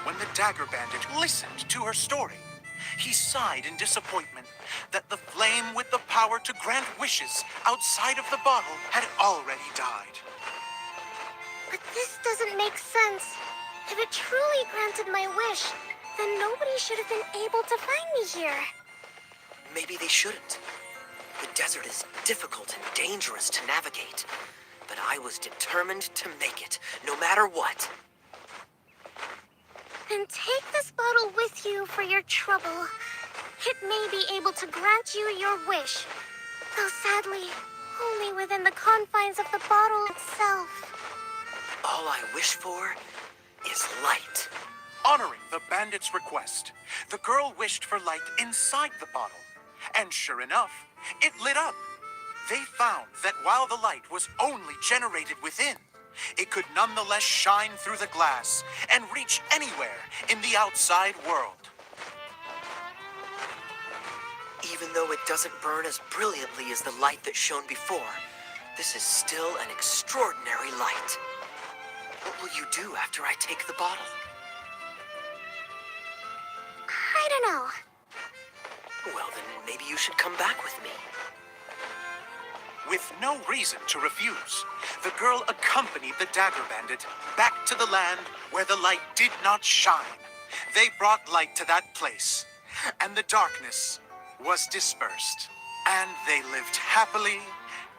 Speaker 6: When the dagger bandit listened to her story, he sighed in disappointment that the flame with the power to grant wishes outside of the bottle had already died.
Speaker 2: But this doesn't make sense. If it truly granted my wish, then nobody should have been able to find me here.
Speaker 5: Maybe they shouldn't. The desert is difficult and dangerous to navigate. But I was determined to make it, no matter what.
Speaker 2: Then take this bottle with you for your trouble. It may be able to grant you your wish, though sadly, only within the confines of the bottle itself.
Speaker 5: All I wish for is light.
Speaker 6: Honoring the bandit's request, the girl wished for light inside the bottle. And sure enough, it lit up. They found that while the light was only generated within, it could nonetheless shine through the glass and reach anywhere in the outside world.
Speaker 5: Even though it doesn't burn as brilliantly as the light that shone before, this is still an extraordinary light. What will you do after I take the bottle?
Speaker 2: I don't know.
Speaker 5: Well, then maybe you should come back with me.
Speaker 6: With no reason to refuse, the girl accompanied the dagger bandit back to the land where the light did not shine. They brought light to that place, and the darkness was dispersed, and they lived happily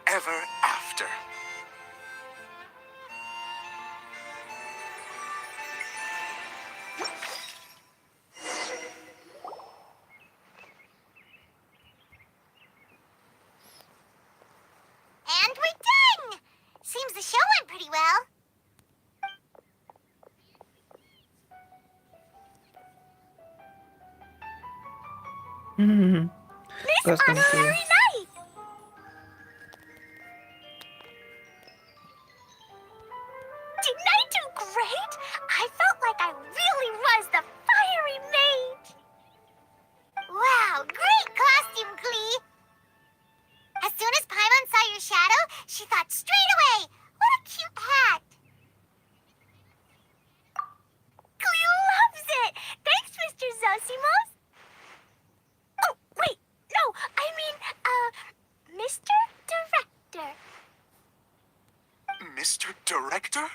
Speaker 6: ever after.
Speaker 2: And we're done! Seems the show went pretty well. This
Speaker 1: Custom
Speaker 2: honorary
Speaker 1: too.
Speaker 2: night! Didn't I do great? I felt like I really was the fiery mage. Wow, great costume, Klee. As soon as Paimon saw your shadow, she thought straight away, what a cute hat. Klee loves it. Thanks, Mr. Zosimos. Oh, wait, no, I mean, Mr. Director.
Speaker 6: Mr. Director?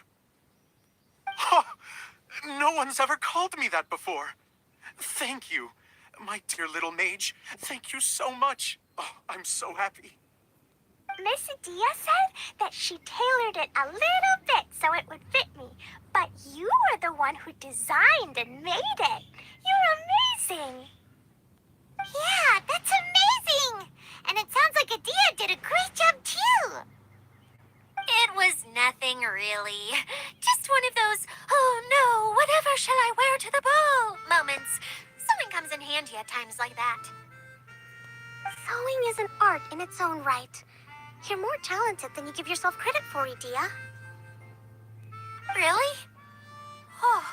Speaker 6: Huh, no one's ever called me that before. Thank you. My dear little mage, thank you so much. Oh, I'm so happy.
Speaker 2: Miss Adia said that she tailored it a little bit so it would fit me. But you were the one who designed and made it. You're amazing. Yeah, that's amazing. And it sounds like Adia did a great job too. It was nothing really. Just one of those, oh no, whatever shall I wear to the ball moments. Sewing comes in handy at times like that. Sewing is an art in its own right. You're more talented than you give yourself credit for, Adia. Really? Oh,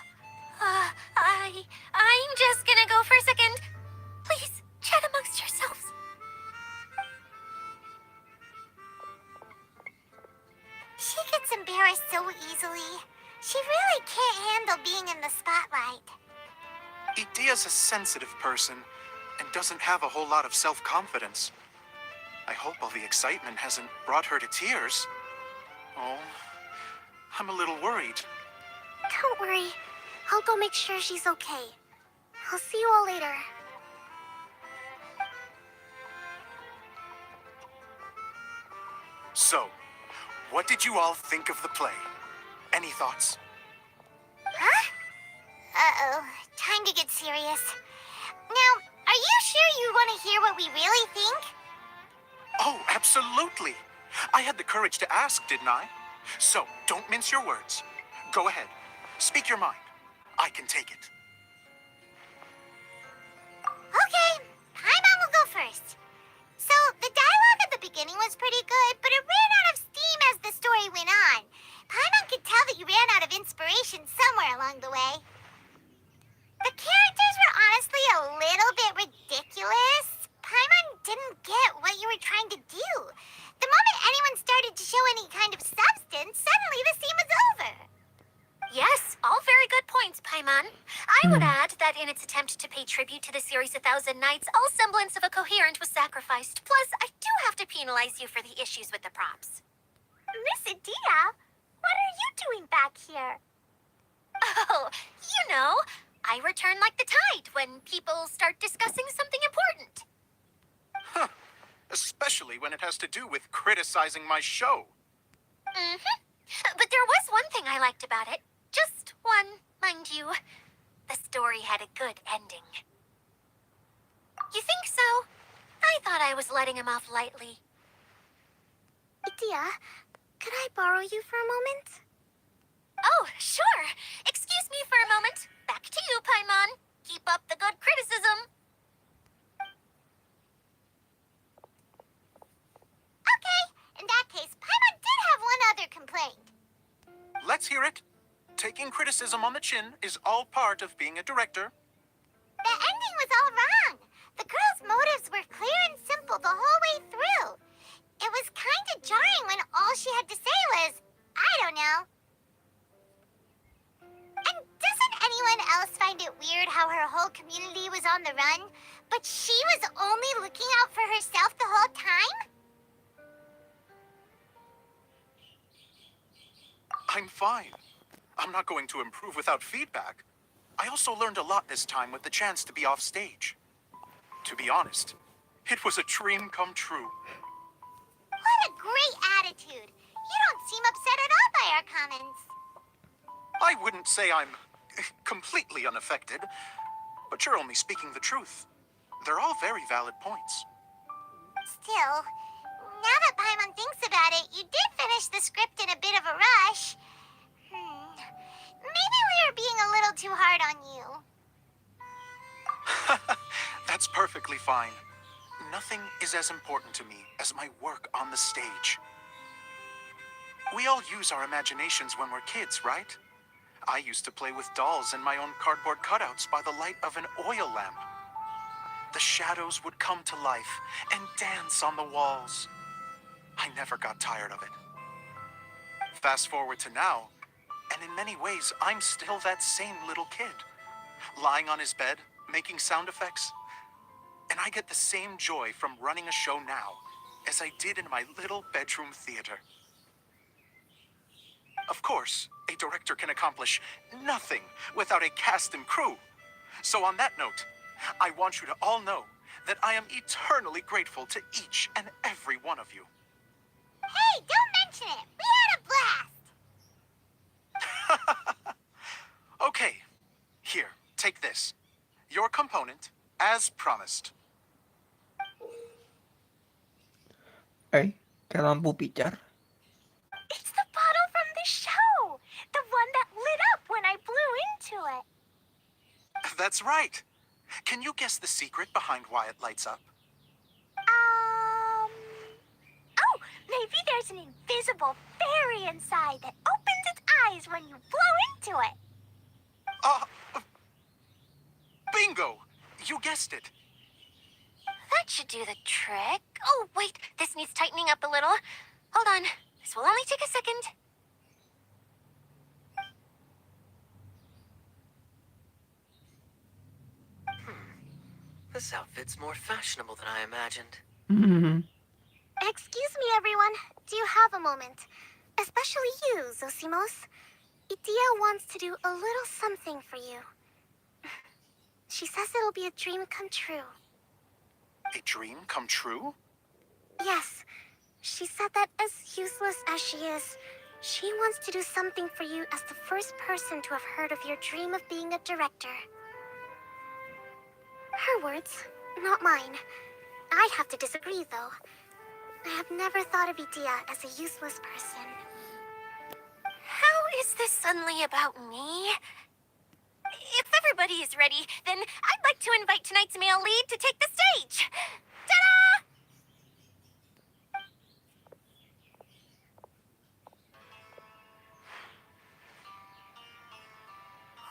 Speaker 2: I'm just gonna go for a second. Please, chat amongst yourselves. She gets embarrassed so easily. She really can't handle being in the spotlight.
Speaker 6: Idia's a sensitive person and doesn't have a whole lot of self-confidence. I hope all the excitement hasn't brought her to tears. Oh, I'm a little worried.
Speaker 2: Don't worry. I'll go make sure she's okay. I'll see you all later.
Speaker 6: So, what did you all think of the play? Any thoughts?
Speaker 2: Huh? Uh-oh. Time to get serious. Now, are you sure you want to hear what we really think?
Speaker 6: Oh, absolutely. I had the courage to ask, didn't I? So, don't mince your words. Go ahead. Speak your mind. I can take it.
Speaker 2: Okay, Paimon will go first. So, the dialogue at the beginning was pretty good, but it ran out of steam as the story went on. Paimon could tell that you ran out of inspiration somewhere along the way. The characters were honestly a little bit ridiculous. Paimon didn't get what you were trying to do. The moment anyone started to show any kind of substance, suddenly the scene was over. Yes, all very good points, Paimon. I would add that in its attempt to pay tribute to the series 1,000 Nights, all semblance of a coherent was sacrificed. Plus, I do have to penalize you for the issues with the props. Miss Adia, what are you doing back here? Oh, you know, I return like the tide when people start discussing something important.
Speaker 6: Huh. Especially when it has to do with criticizing my show.
Speaker 2: Mm-hmm. But there was one thing I liked about it. Just one, mind you. The story had a good ending. You think so? I thought I was letting him off lightly. Adia, could I borrow you for a moment? Oh, sure. Excuse me for a moment. Back to you, Paimon. Keep up the good criticism. Okay, in that case, Paimon did have one other complaint.
Speaker 6: Let's hear it. Taking criticism on the chin is all part of being a director.
Speaker 2: The ending was all wrong. The girl's motives were clear and simple the whole way through. It was kind of jarring when all she had to say was, I don't know. And doesn't anyone else find it weird how her whole community was on the run, but she was only looking out for herself the whole time?
Speaker 6: I'm fine. I'm not going to improve without feedback. I also learned a lot this time with the chance to be off stage. To be honest, it was a dream come true.
Speaker 2: What a great attitude. You don't seem upset at all by our comments.
Speaker 6: I wouldn't say I'm completely unaffected, but you're only speaking the truth. They're all very valid points.
Speaker 2: Still, now that Paimon thinks about it, you did finish the script in a bit of a rush. Maybe we are being a little too hard on you.
Speaker 6: That's perfectly fine. Nothing is as important to me as my work on the stage. We all use our imaginations when we're kids, right? I used to play with dolls and my own cardboard cutouts by the light of an oil lamp. The shadows would come to life and dance on the walls. I never got tired of it. Fast forward to now, and in many ways, I'm still that same little kid. Lying on his bed, making sound effects. And I get the same joy from running a show now as I did in my little bedroom theater. Of course, a director can accomplish nothing without a cast and crew. So on that note, I want you to all know that I am eternally grateful to each and every one of you.
Speaker 2: Hey, don't mention it. We had a blast.
Speaker 6: Okay, here, take this. Your component, as promised.
Speaker 1: Kayak lampu pijar.
Speaker 2: It's the bottle from the show. The one that lit up when I blew into it.
Speaker 6: That's right. Can you guess the secret behind why it lights up?
Speaker 2: Oh, maybe there's an invisible fairy inside that opens its eyes when you blow into it.
Speaker 6: Bingo! You guessed it.
Speaker 2: That should do the trick. Oh, wait, this needs tightening up a little. Hold on, this will only take a second.
Speaker 5: This outfit's more fashionable than I imagined.
Speaker 2: Excuse me, everyone. Do you have a moment? Especially you, Zosimos. Idia wants to do a little something for you. She says it'll be a dream come true.
Speaker 6: A dream come true?
Speaker 2: Yes. She said that as useless as she is, she wants to do something for you as the first person to have heard of your dream of being a director. Her words, not mine. I'd have to disagree, though. I have never thought of Idia as a useless person. How is this suddenly about me? If everybody is ready, then I'd like to invite tonight's male lead to take the stage. Ta-da!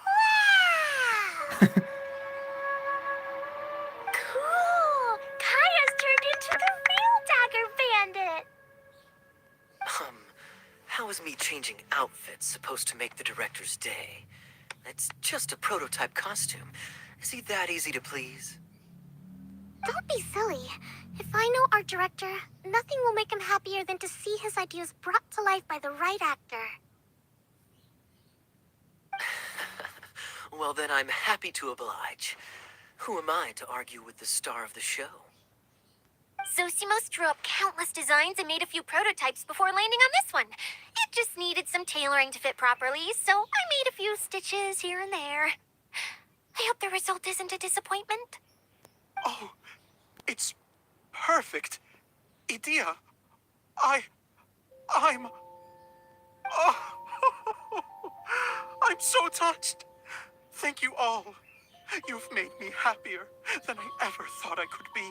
Speaker 2: Wow! Cool! Kaya's turned into the real Dagger Bandit!
Speaker 5: How is me changing outfits supposed to make the director's day? It's just a prototype costume. Is he that easy to please?
Speaker 2: Don't be silly. If I know our director, nothing will make him happier than to see his ideas brought to life by the right actor.
Speaker 5: Well, then I'm happy to oblige. Who am I to argue with the star of the show?
Speaker 2: Zosimos drew up countless designs and made a few prototypes before landing on this one. It just needed some tailoring to fit properly, so I made a few stitches here and there. I hope the result isn't a disappointment.
Speaker 6: Oh, it's perfect. Idia, I'm... Oh, I'm so touched. Thank you all. You've made me happier than I ever thought I could be.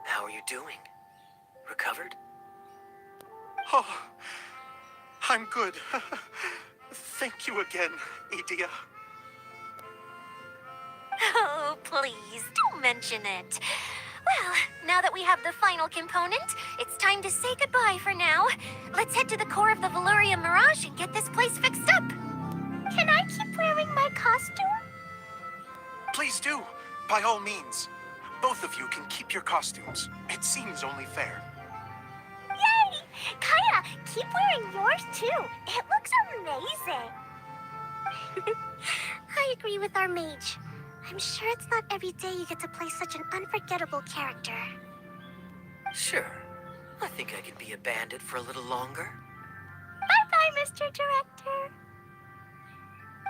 Speaker 5: How are you doing? Recovered?
Speaker 6: Oh, I'm good. Thank you again, Idia.
Speaker 2: Oh, please, don't mention it. Well, now that we have the final component, it's time to say goodbye for now. Let's head to the core of the Veluriyam Mirage and get this place fixed up. Can I keep wearing my costume?
Speaker 6: Please do, by all means. Both of you can keep your costumes. It seems only fair.
Speaker 2: Yay! Kaya, keep wearing yours too. It looks amazing. I agree with our mage. I'm sure it's not every day you get to play such an unforgettable character.
Speaker 5: Sure. I think I could be a bandit for a little longer.
Speaker 2: Bye-bye, Mr. Director.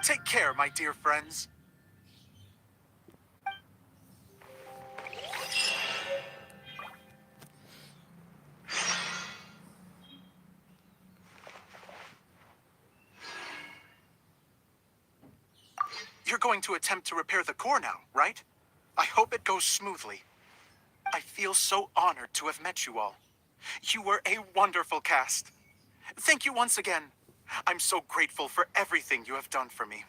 Speaker 6: Take care, my dear friends. You're going to attempt to repair the core now, right? I hope it goes smoothly. I feel so honored to have met you all. You were a wonderful cast. Thank you once again. I'm so grateful for everything you have done for me.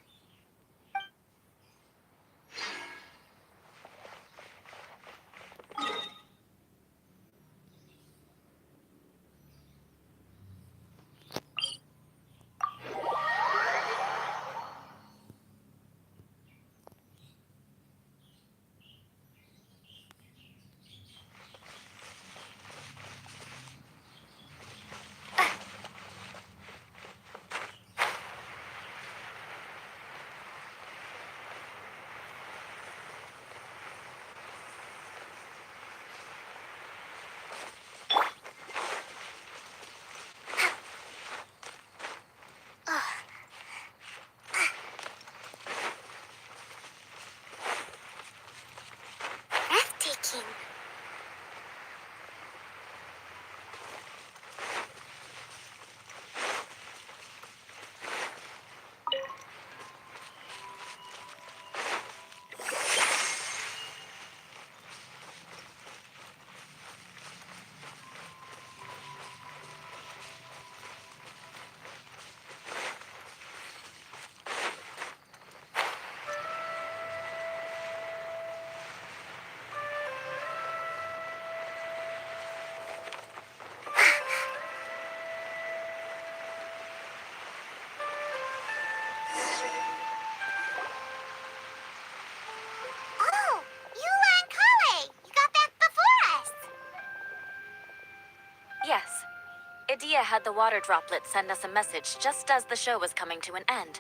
Speaker 4: Idea had the water droplet send us a message just as the show was coming to an end.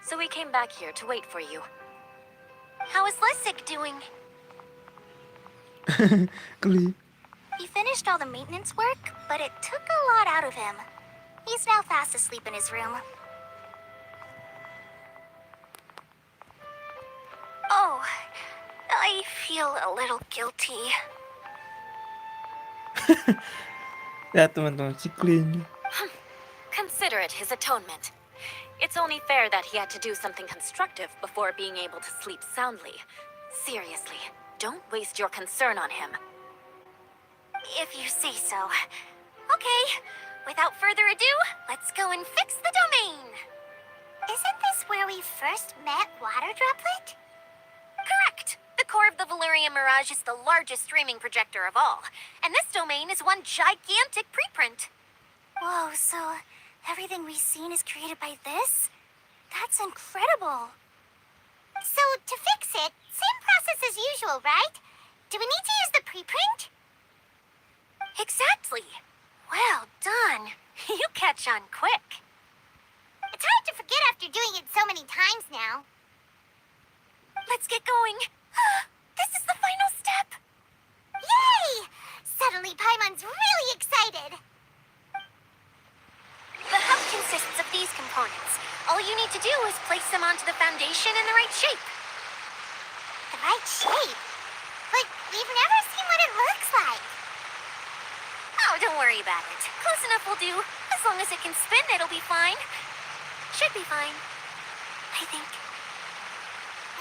Speaker 4: So we came back here to wait for you.
Speaker 2: How is Lessig doing?
Speaker 1: Geli.
Speaker 2: He finished all the maintenance work, but it took a lot out of him. He's now fast asleep in his room. Oh, I feel a little guilty.
Speaker 1: Ya teman-teman, si Geli.
Speaker 4: Consider it his atonement. It's only fair that he had to do something constructive before being able to sleep soundly. Seriously, don't waste your concern on him.
Speaker 2: If you say so. Okay, without further ado, let's go and fix the domain. Isn't this where we first met Water Droplet? Correct. The core of the Veluriyam Mirage is the largest streaming projector of all, and this domain is one gigantic preprint. Whoa, so everything we've seen is created by this? That's incredible. So, to fix it, same process as usual, right? Do we need to use the preprint? Exactly. Well done. You catch on quick. It's hard to forget after doing it so many times now. Let's get going. This is the final step. Yay! Suddenly Paimon's really excited. The hub consists of these components. All you need to do is place them onto the foundation in the right shape. The right shape? But we've never seen what it looks like. Oh, don't worry about it. Close enough will do. As long as it can spin, it'll be fine. Should be fine. I think.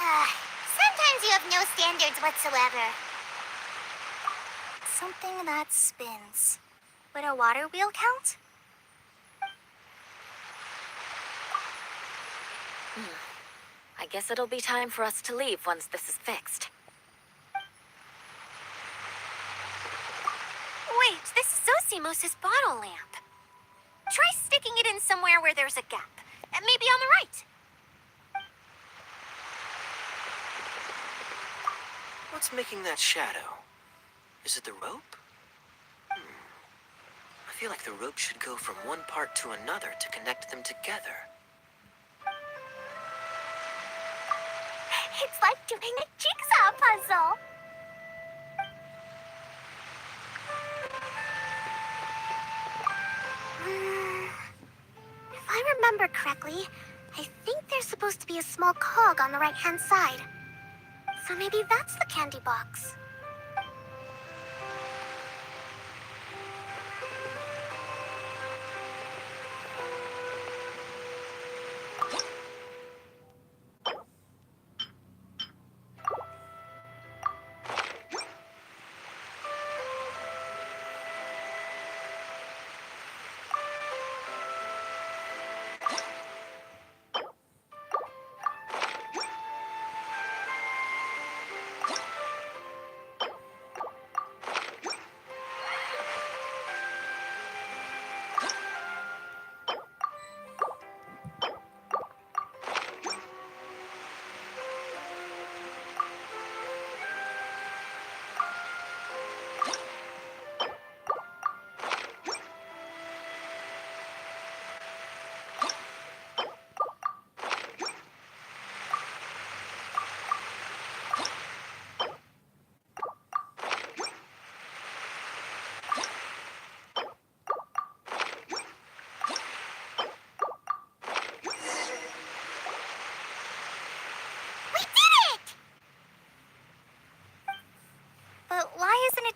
Speaker 2: Sometimes you have no standards whatsoever. Something that spins. Would a water wheel count?
Speaker 4: I guess it'll be time for us to leave once this is fixed.
Speaker 2: Wait, this is Zosimos' bottle lamp. Try sticking it in somewhere where there's a gap. And maybe on the right.
Speaker 5: What's making that shadow? Is it the rope? I feel like the rope should go from one part to another to connect them together.
Speaker 2: It's like doing a jigsaw puzzle. If I remember correctly, I think there's supposed to be a small cog on the right-hand side. So maybe that's the candy box.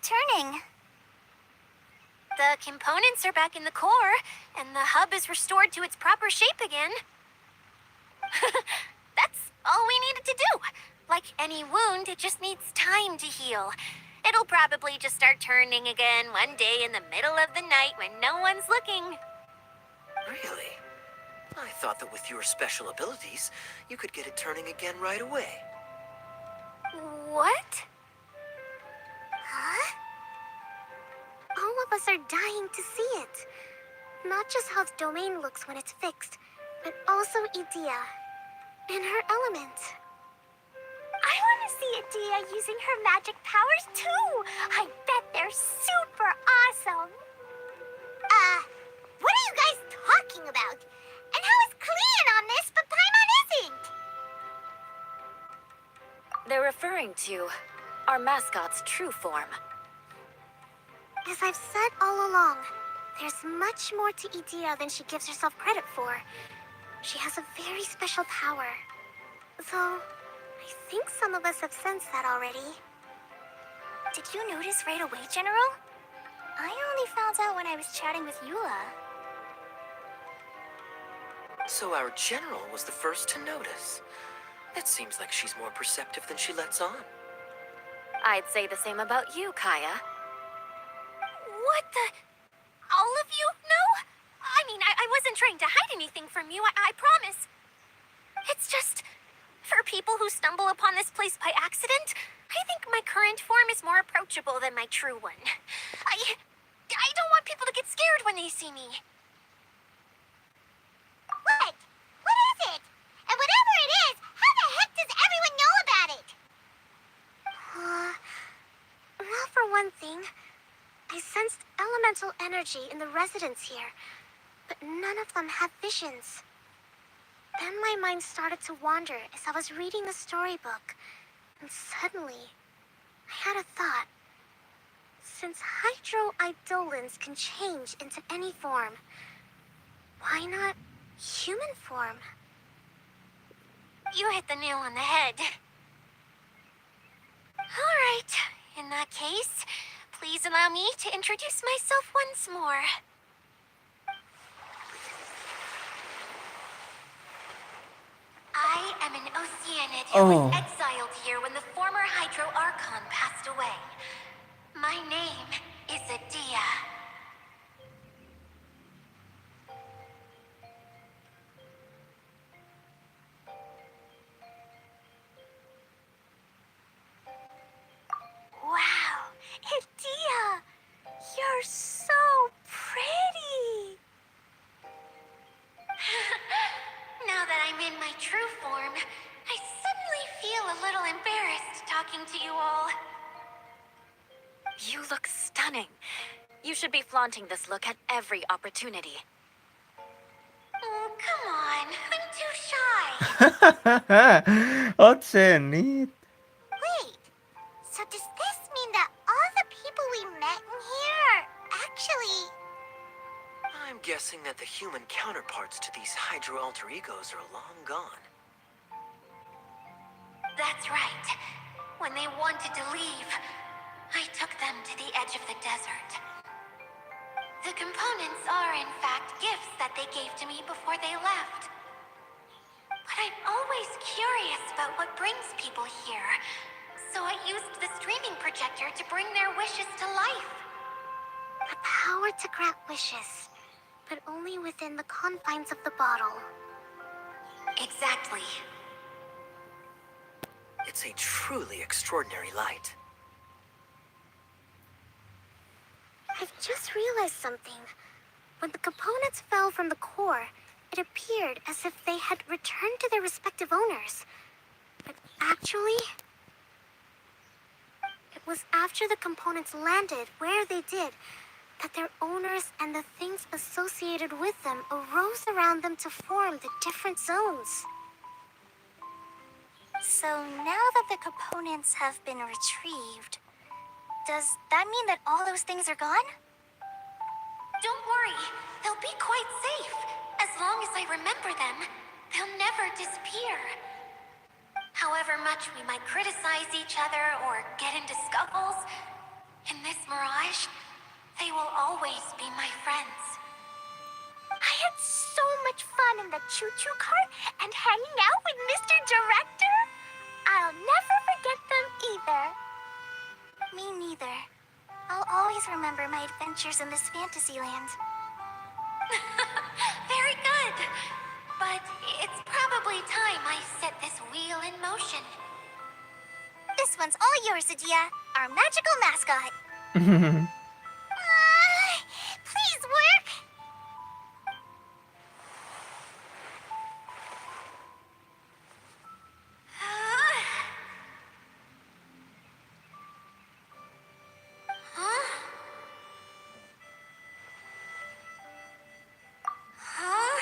Speaker 2: Turning. The components are back in the core, and the hub is restored to its proper shape again. That's all we needed to do. Like any wound, it just needs time to heal. It'll probably just start turning again one day in the middle of the night when no one's looking.
Speaker 5: Really? I thought that with your special abilities, you could get it turning again right away.
Speaker 2: What? Huh? All of us are dying to see it. Not just how the domain looks when it's fixed, but also Idea and her element. I want to see Idea using her magic powers too. I bet they're super awesome. What talking about? And how is Kalian on this, but Paimon isn't?
Speaker 4: They're referring to our mascot's true form.
Speaker 2: As I've said all along, there's much more to Idea than she gives herself credit for. She has a very special power. Though, I think some of us have sensed that already. Did you notice right away, General? I only found out when I was chatting with Eula.
Speaker 5: So our general was the first to notice. It seems like she's more perceptive than she lets on.
Speaker 4: I'd say the same about you, Kaya.
Speaker 2: What the? All of you know? I mean, I wasn't trying to hide anything from you, I promise. It's just, for people who stumble upon this place by accident, I think my current form is more approachable than my true one. I don't want people to get scared when they see me. What? What is it? And whatever it is, how the heck does everyone know about it? Well, for one thing, I sensed elemental energy in the residents here, but none of them have visions. Then my mind started to wander as I was reading the storybook, and suddenly, I had a thought. Since hydro-eidolons can change into any form, why not human form? You hit the nail on the head. All right, in that case, please allow me to introduce myself once more. I am an Oceanid who was exiled here when the former Hydro Archon passed away. My name is Adia. Wow, Adia! You're so pretty! Now that I'm in my true form, I suddenly feel a little embarrassed talking to you all.
Speaker 4: You look stunning. You should be flaunting this look at every opportunity.
Speaker 2: Oh, come on. I'm too shy.
Speaker 1: Otse, neat.
Speaker 2: Wait, so does this mean that all the people we met in here are actually...
Speaker 5: I'm guessing that the human counterparts to these Hydro alter egos are long gone.
Speaker 2: That's right. When they wanted to leave, I took them to the edge of the desert. The components are, in fact, gifts that they gave to me before they left. But I'm always curious about what brings people here, so I used the streaming projector to bring their wishes to life. The power to grant wishes, but only within the confines of the bottle. Exactly.
Speaker 5: It's a truly extraordinary light.
Speaker 2: I've just realized something. When the components fell from the core, it appeared as if they had returned to their respective owners. But actually, it was after the components landed where they did that their owners and the things associated with them arose around them to form the different zones. So now that the components have been retrieved, does that mean that all those things are gone? Don't worry, they'll be quite safe. As long as I remember them, they'll never disappear. However much we might criticize each other or get into scuffles, in this Mirage, they will always be my friends. I had so much fun in the choo-choo cart and hanging out with Mr. Director. I'll never forget them either. Me neither. I'll always remember my adventures in this fantasy land. Very good. But it's probably time I set this wheel in motion. This one's all yours, Adia, our magical mascot. Please work. Huh?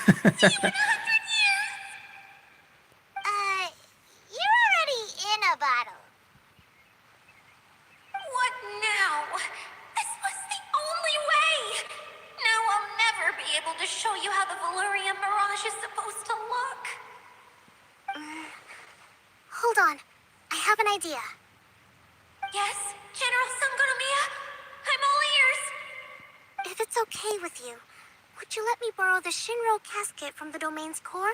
Speaker 2: You're already in a bottle.
Speaker 4: What now? This was the only way! Now I'll never be able to show you how the Veluriyam Mirage is supposed to look.
Speaker 2: Hold on. I have an idea.
Speaker 4: Yes, General Sangonomiya? I'm all ears!
Speaker 2: If it's okay with you, would you let me borrow the Shinro casket from the domain's core?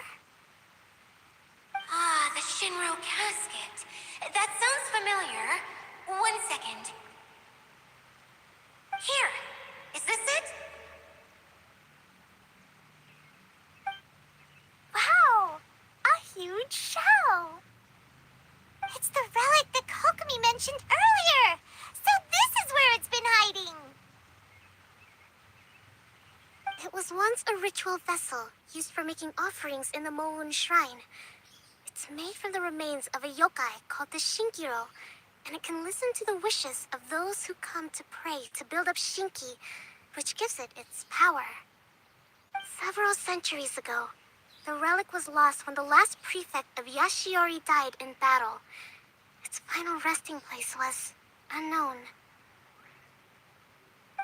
Speaker 4: Ah, the Shinro casket. That sounds familiar. 1 second. Here. Is this it?
Speaker 2: Wow! A huge shell! It's the relic that Kokomi mentioned earlier! So this is where it's been hiding! It was once a ritual vessel used for making offerings in the Moun Shrine. It's made from the remains of a yokai called the Shinkiro, and it can listen to the wishes of those who come to pray to build up Shinki, which gives it its power. Several centuries ago, the relic was lost when the last prefect of Yashiori died in battle. Its final resting place was unknown.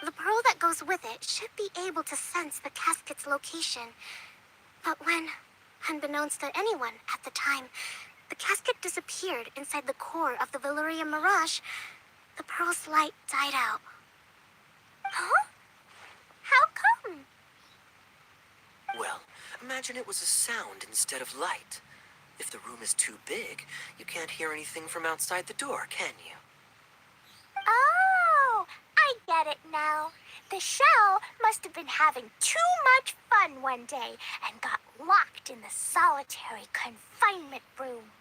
Speaker 2: The pearl that goes with it should be able to sense the casket's location. But when, unbeknownst to anyone at the time, the casket disappeared inside the core of the Veluriyam Mirage, the pearl's light died out. Huh? How come?
Speaker 5: Well, imagine it was a sound instead of light. If the room is too big, you can't hear anything from outside the door, can you?
Speaker 2: Oh, I get it now. The shell must have been having too much fun one day and got locked in the solitary confinement room.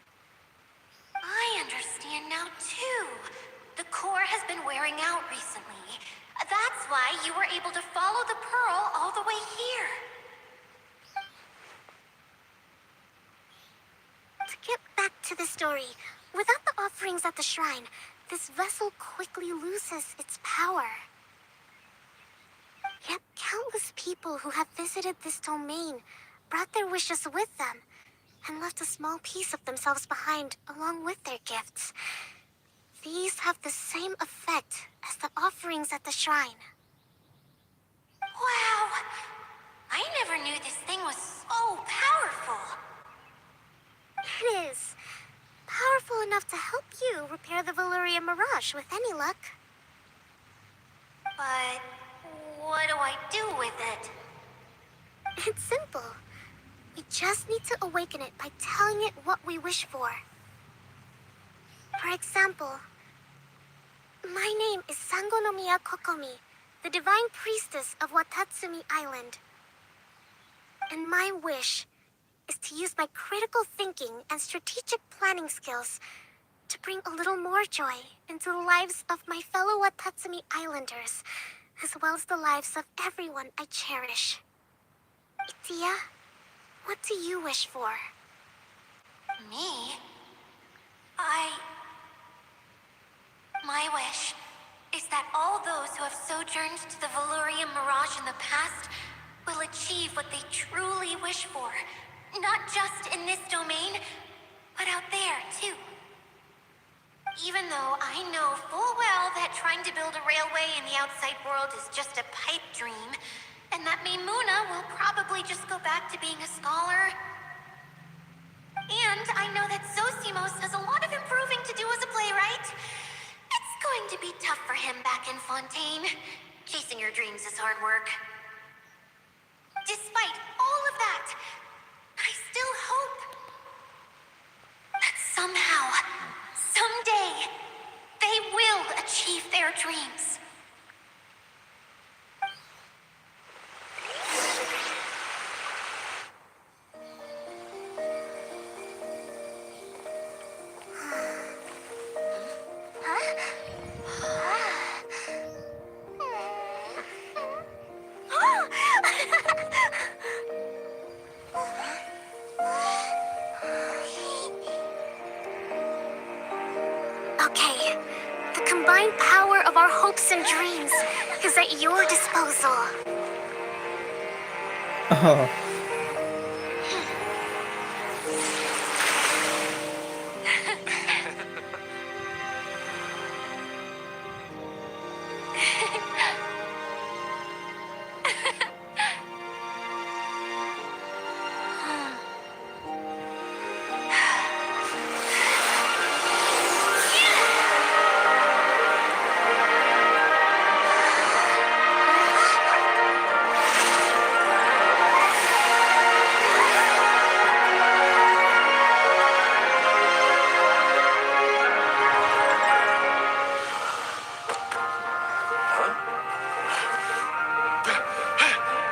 Speaker 4: I understand now, too. The core has been wearing out recently. That's why you were able to follow the pearl all the way here.
Speaker 2: To get back to the story, without the offerings at the shrine, this vessel quickly loses its power. Yet countless people who have visited this domain brought their wishes with them and left a small piece of themselves behind along with their gifts. These have the same effect as the offerings at the shrine.
Speaker 4: Wow! I never knew this thing was so powerful.
Speaker 2: It is. Powerful enough to help you repair the Veluriyam Mirage with any luck.
Speaker 4: But what do I do with it?
Speaker 2: It's simple. We just need to awaken it by telling it what we wish for. For example, my name is Sangonomiya Kokomi, the divine priestess of Watatsumi Island. And my wish is to use my critical thinking and strategic planning skills to bring a little more joy into the lives of my fellow Watatsumi Islanders, as well as the lives of everyone I cherish. Itia, what do you wish for?
Speaker 4: Me? My wish is that all those who have sojourned to the Veluriyam Mirage in the past will achieve what they truly wish for. Not just in this domain, but out there, too. Even though I know full well that trying to build a railway in the outside world is just a pipe dream, and that Mimuna will probably just go back to being a scholar. And I know that Zosimos has a lot of improving to do as a playwright. It's going to be tough for him back in Fontaine. Chasing your dreams is hard work. Despite all of that, I still hope that somehow, someday, they will achieve their dreams.
Speaker 2: Okay, the combined power of our hopes and dreams is at your disposal.
Speaker 1: Oh,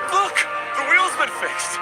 Speaker 3: Look! The wheel's been fixed!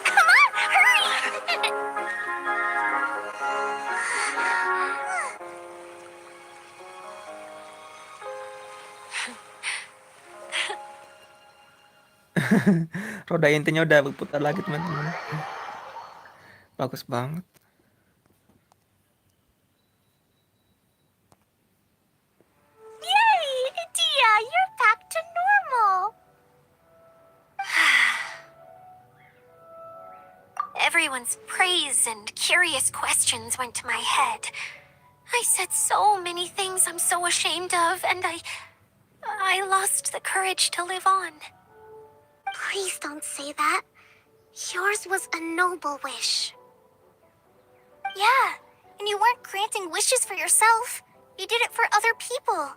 Speaker 4: Come on, hurry!
Speaker 1: Roda intinya udah berputar lagi teman-teman. Bagus banget.
Speaker 4: Yay! Dia, you're back to normal. Everyone's praise and curious questions went to my head. I said so many things I'm so ashamed of, and I lost the courage to live on. Please don't say that. Yours was a noble wish. Yeah, and you weren't granting wishes for yourself. You did it for other people.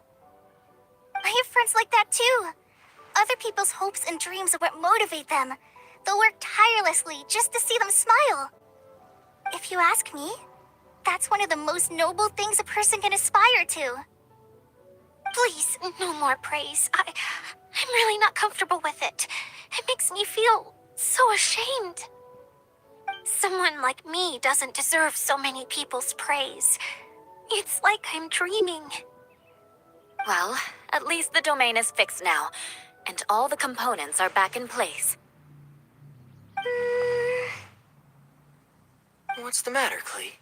Speaker 4: I have friends like that too. Other people's hopes and dreams are what motivate them. They'll work tirelessly just to see them smile. If you ask me, that's one of the most noble things a person can aspire to. Please, no more praise. I'm really not comfortable with it. It makes me feel so ashamed. Someone like me doesn't deserve so many people's praise. It's like I'm dreaming.
Speaker 2: Well, at least the domain is fixed now, and all the components are back in place.
Speaker 5: What's the matter, Klee?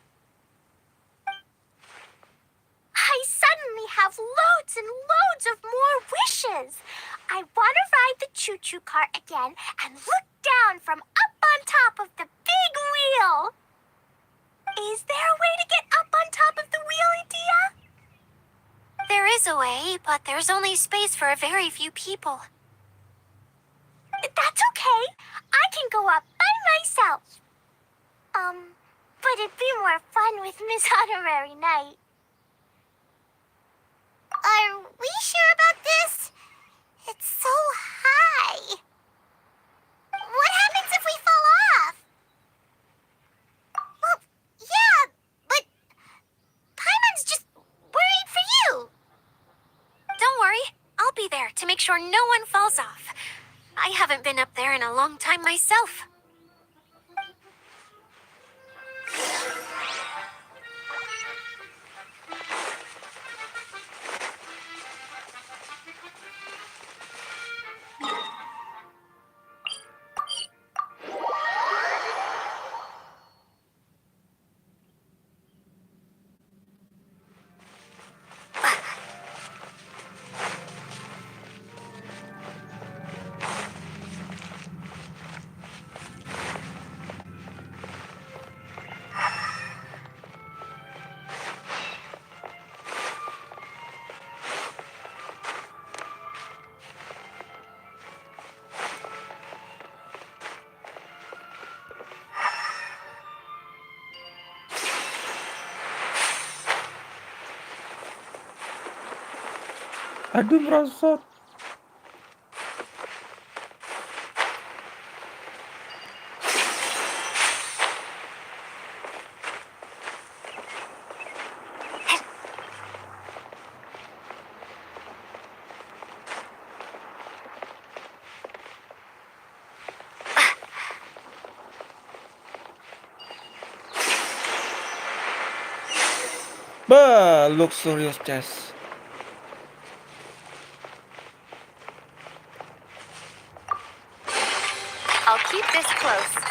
Speaker 4: I suddenly have loads and loads of more wishes. I want to ride the choo-choo cart again and look down from up on top of the big wheel. Is there a way to get up on top of the wheel, Idia? There is a way, but there's only space for a very few people. That's okay. I can go up by myself. But it'd be more fun with Miss Honorary Knight. Are we sure about this? It's so high. What happens if we fall off? Well, yeah, but Paimon's just worried for you.
Speaker 2: Don't worry, I'll be there to make sure no one falls off. I haven't been up there in a long time myself.
Speaker 1: Aduh merosot. Bah, luxurious chest.
Speaker 2: I'll keep this close.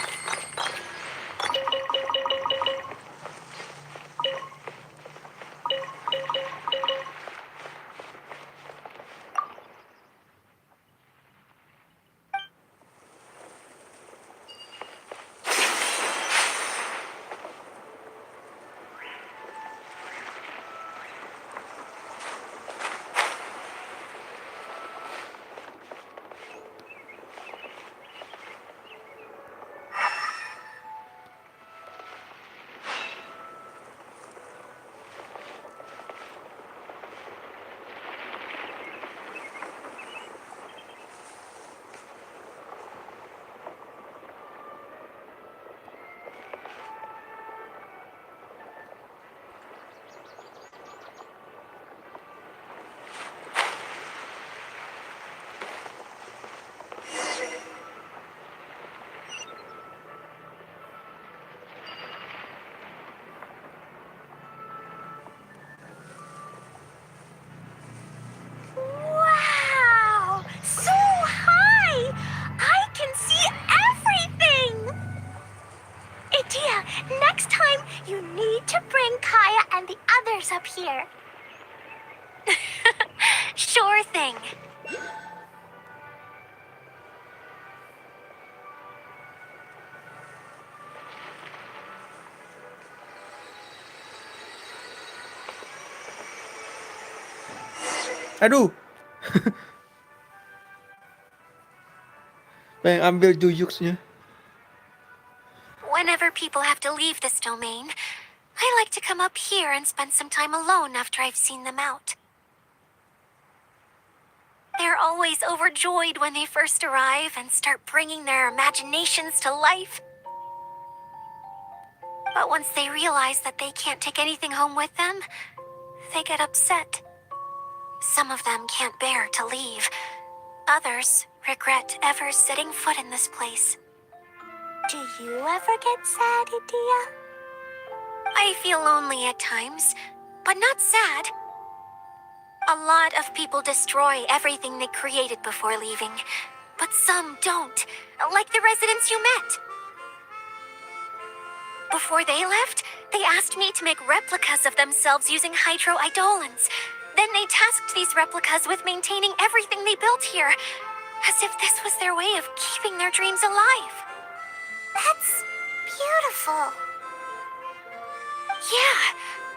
Speaker 2: Wow! So high! I can see everything! Idia, next time you need to bring Kaya and the others up here. Sure thing.
Speaker 1: Aduh. Pengen ambil juyuksnya.
Speaker 2: Whenever people have to leave this domain, I like to come up here and spend some time alone after I've seen them out. They're always overjoyed when they first arrive and start bringing their imaginations to life. But once they realize that they can't take anything home with them, they get upset. Some of them can't bear to leave. Others regret ever setting foot in this place. Do you ever get sad, Idia? I feel lonely at times, but not sad. A lot of people destroy everything they created before leaving, but some don't, like the residents you met. Before they left, they asked me to make replicas of themselves using hydro-eidolons. Then they tasked these replicas with maintaining everything they built here, as if this was their way of keeping their dreams alive.
Speaker 4: That's beautiful.
Speaker 2: Yeah,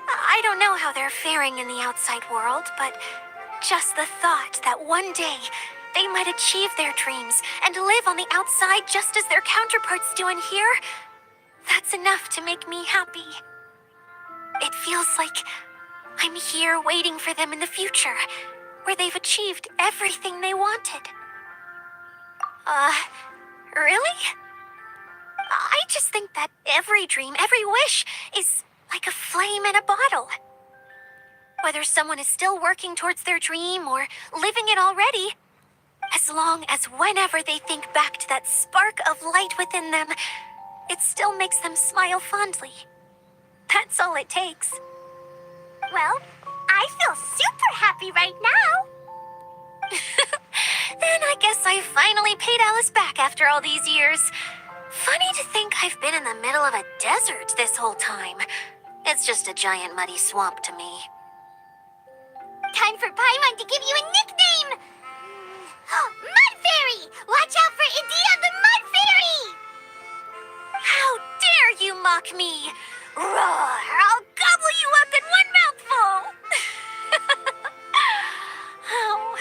Speaker 2: I don't know how they're faring in the outside world, but just the thought that one day they might achieve their dreams and live on the outside just as their counterparts do in here, that's enough to make me happy. It feels like I'm here waiting for them in the future, where they've achieved everything they wanted. Really? I just think that every dream, every wish is like a flame in a bottle. Whether someone is still working towards their dream or living it already, as long as whenever they think back to that spark of light within them, it still makes them smile fondly. That's all it takes.
Speaker 4: Well, I feel super happy right now.
Speaker 2: Then I guess I finally paid Alice back after all these years. Funny to think I've been in the middle of a desert this whole time. It's just a giant muddy swamp to me.
Speaker 4: Time for Paimon to give you a nickname! Mud Fairy! Watch out for Idia the Mud Fairy!
Speaker 2: How dare you mock me! Roar! I'll gobble you up in one mouthful! Oh.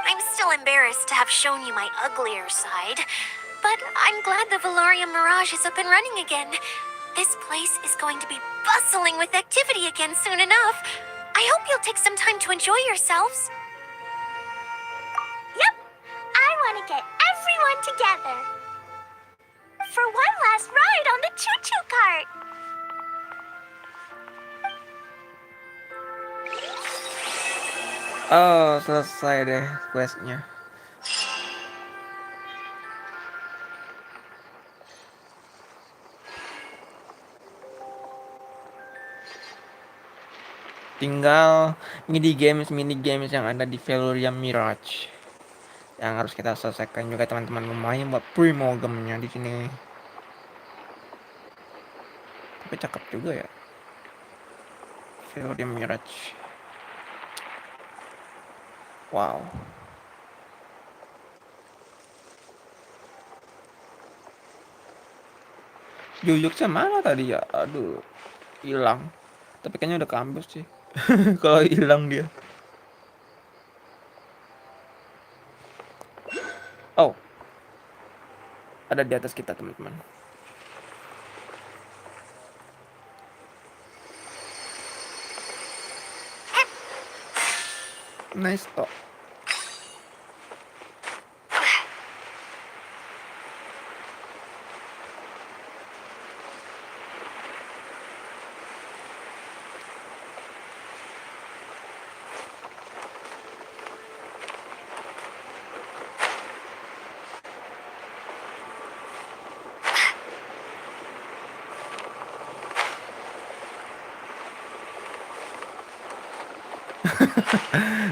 Speaker 2: I'm still embarrassed to have shown you my uglier side, but I'm glad the Veluriyam Mirage is up and running again. This place is going to be bustling with activity again soon enough. I hope you'll take some time to enjoy yourselves.
Speaker 4: Yep, I want to get everyone together. For one last ride on the choo-choo cart.
Speaker 1: Oh, selesai deh questnya. Tinggal mini games yang ada di Veluriyam Mirage yang harus kita selesaikan juga teman-teman. Lumayan buat primo gamenya di sini. Tapi cakep juga ya Veluriyam Mirage. Wow. Jujuknya mana tadi ya? Aduh, hilang. Tapi kayaknya udah kampus sih. Kalau hilang dia. Oh, ada di atas kita teman-teman. Nice talk.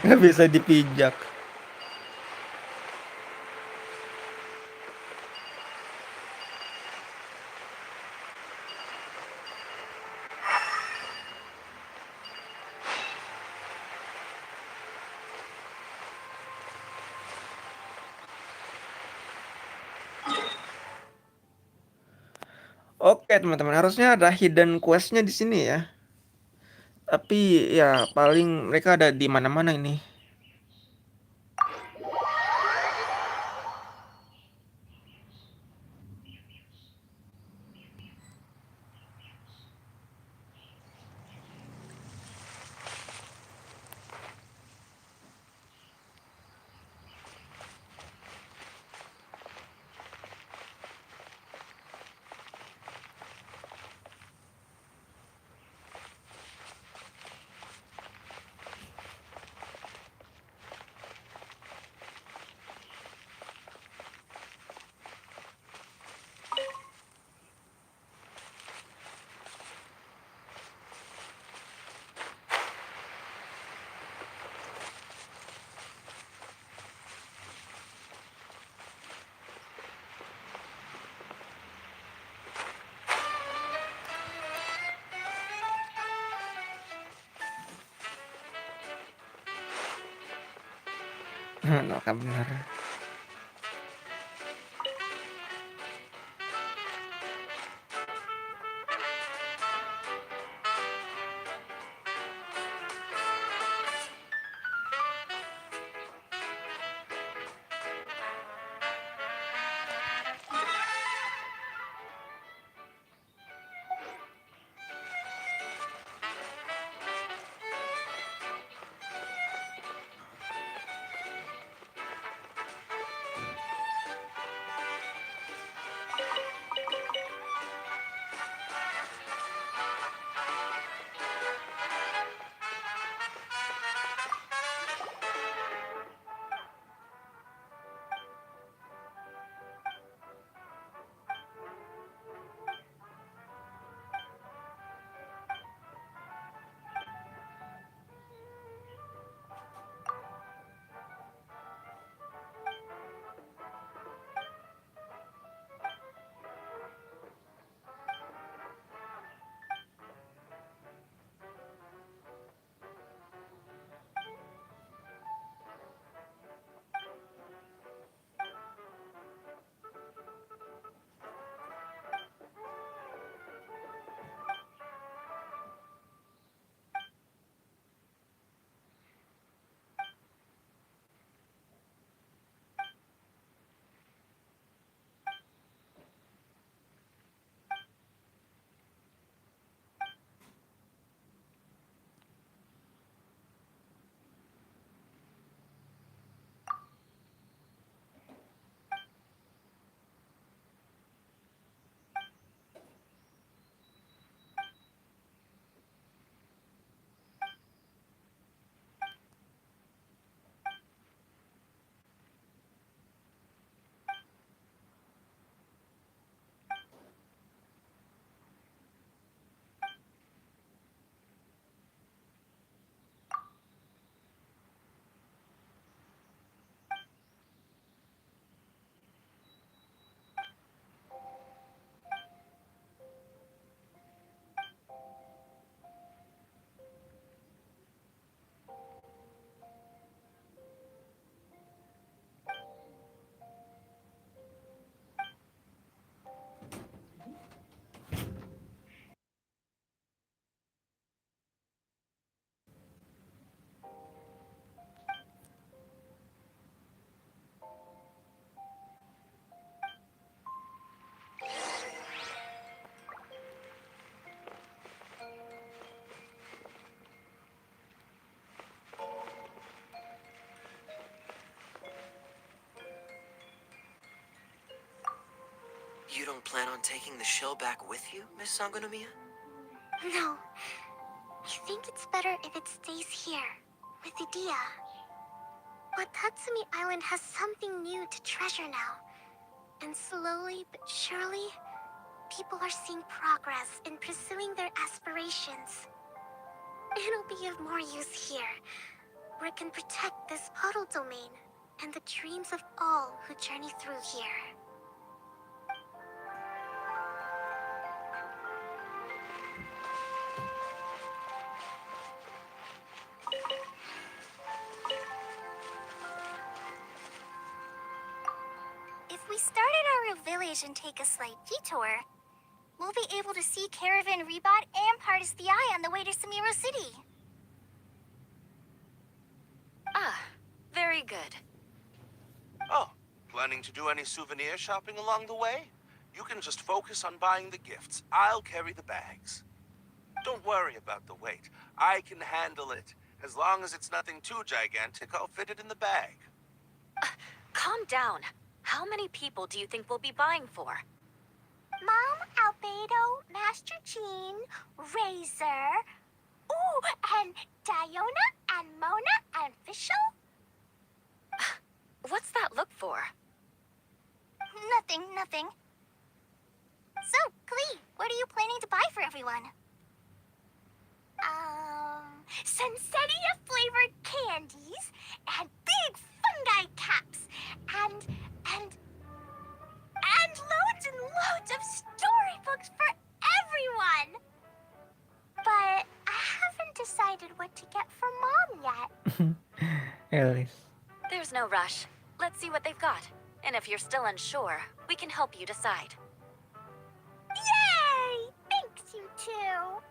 Speaker 1: Nggak bisa dipijak. Oke teman-teman, harusnya ada hidden questnya di sini ya. Tapi ya paling mereka ada di mana-mana ini. Nah, benar.
Speaker 5: You don't plan on taking the shell back with you, Miss Sangonomiya?
Speaker 4: No. I think it's better if it stays here, with Idia. But Tatsumi Island has something new to treasure now. And slowly but surely, people are seeing progress in pursuing their aspirations. It'll be of more use here, where it can protect this puddle domain and the dreams of all who journey through here. If we start at our real village and take a slight detour, we'll be able to see Caravan Rebot and Pardis the Eye on the way to Samiro City.
Speaker 2: Ah, very good.
Speaker 3: Oh, planning to do any souvenir shopping along the way? You can just focus on buying the gifts. I'll carry the bags. Don't worry about the weight. I can handle it. As long as it's nothing too gigantic, I'll fit it in the bag.
Speaker 2: Calm down. How many people do you think we'll be buying for?
Speaker 4: Mom, Albedo, Master Jean, Razor, ooh, and Diona, and Mona, and Fischl?
Speaker 2: What's that look for?
Speaker 4: Nothing. So, Klee, what are you planning to buy for everyone? Sunsettia-flavored candies, and big fungi caps, and loads and loads of storybooks for everyone! But I haven't decided what to get for Mom yet.
Speaker 1: Alice.
Speaker 2: There's no rush. Let's see what they've got. And if you're still unsure, we can help you decide.
Speaker 4: Yay! Thanks, you two!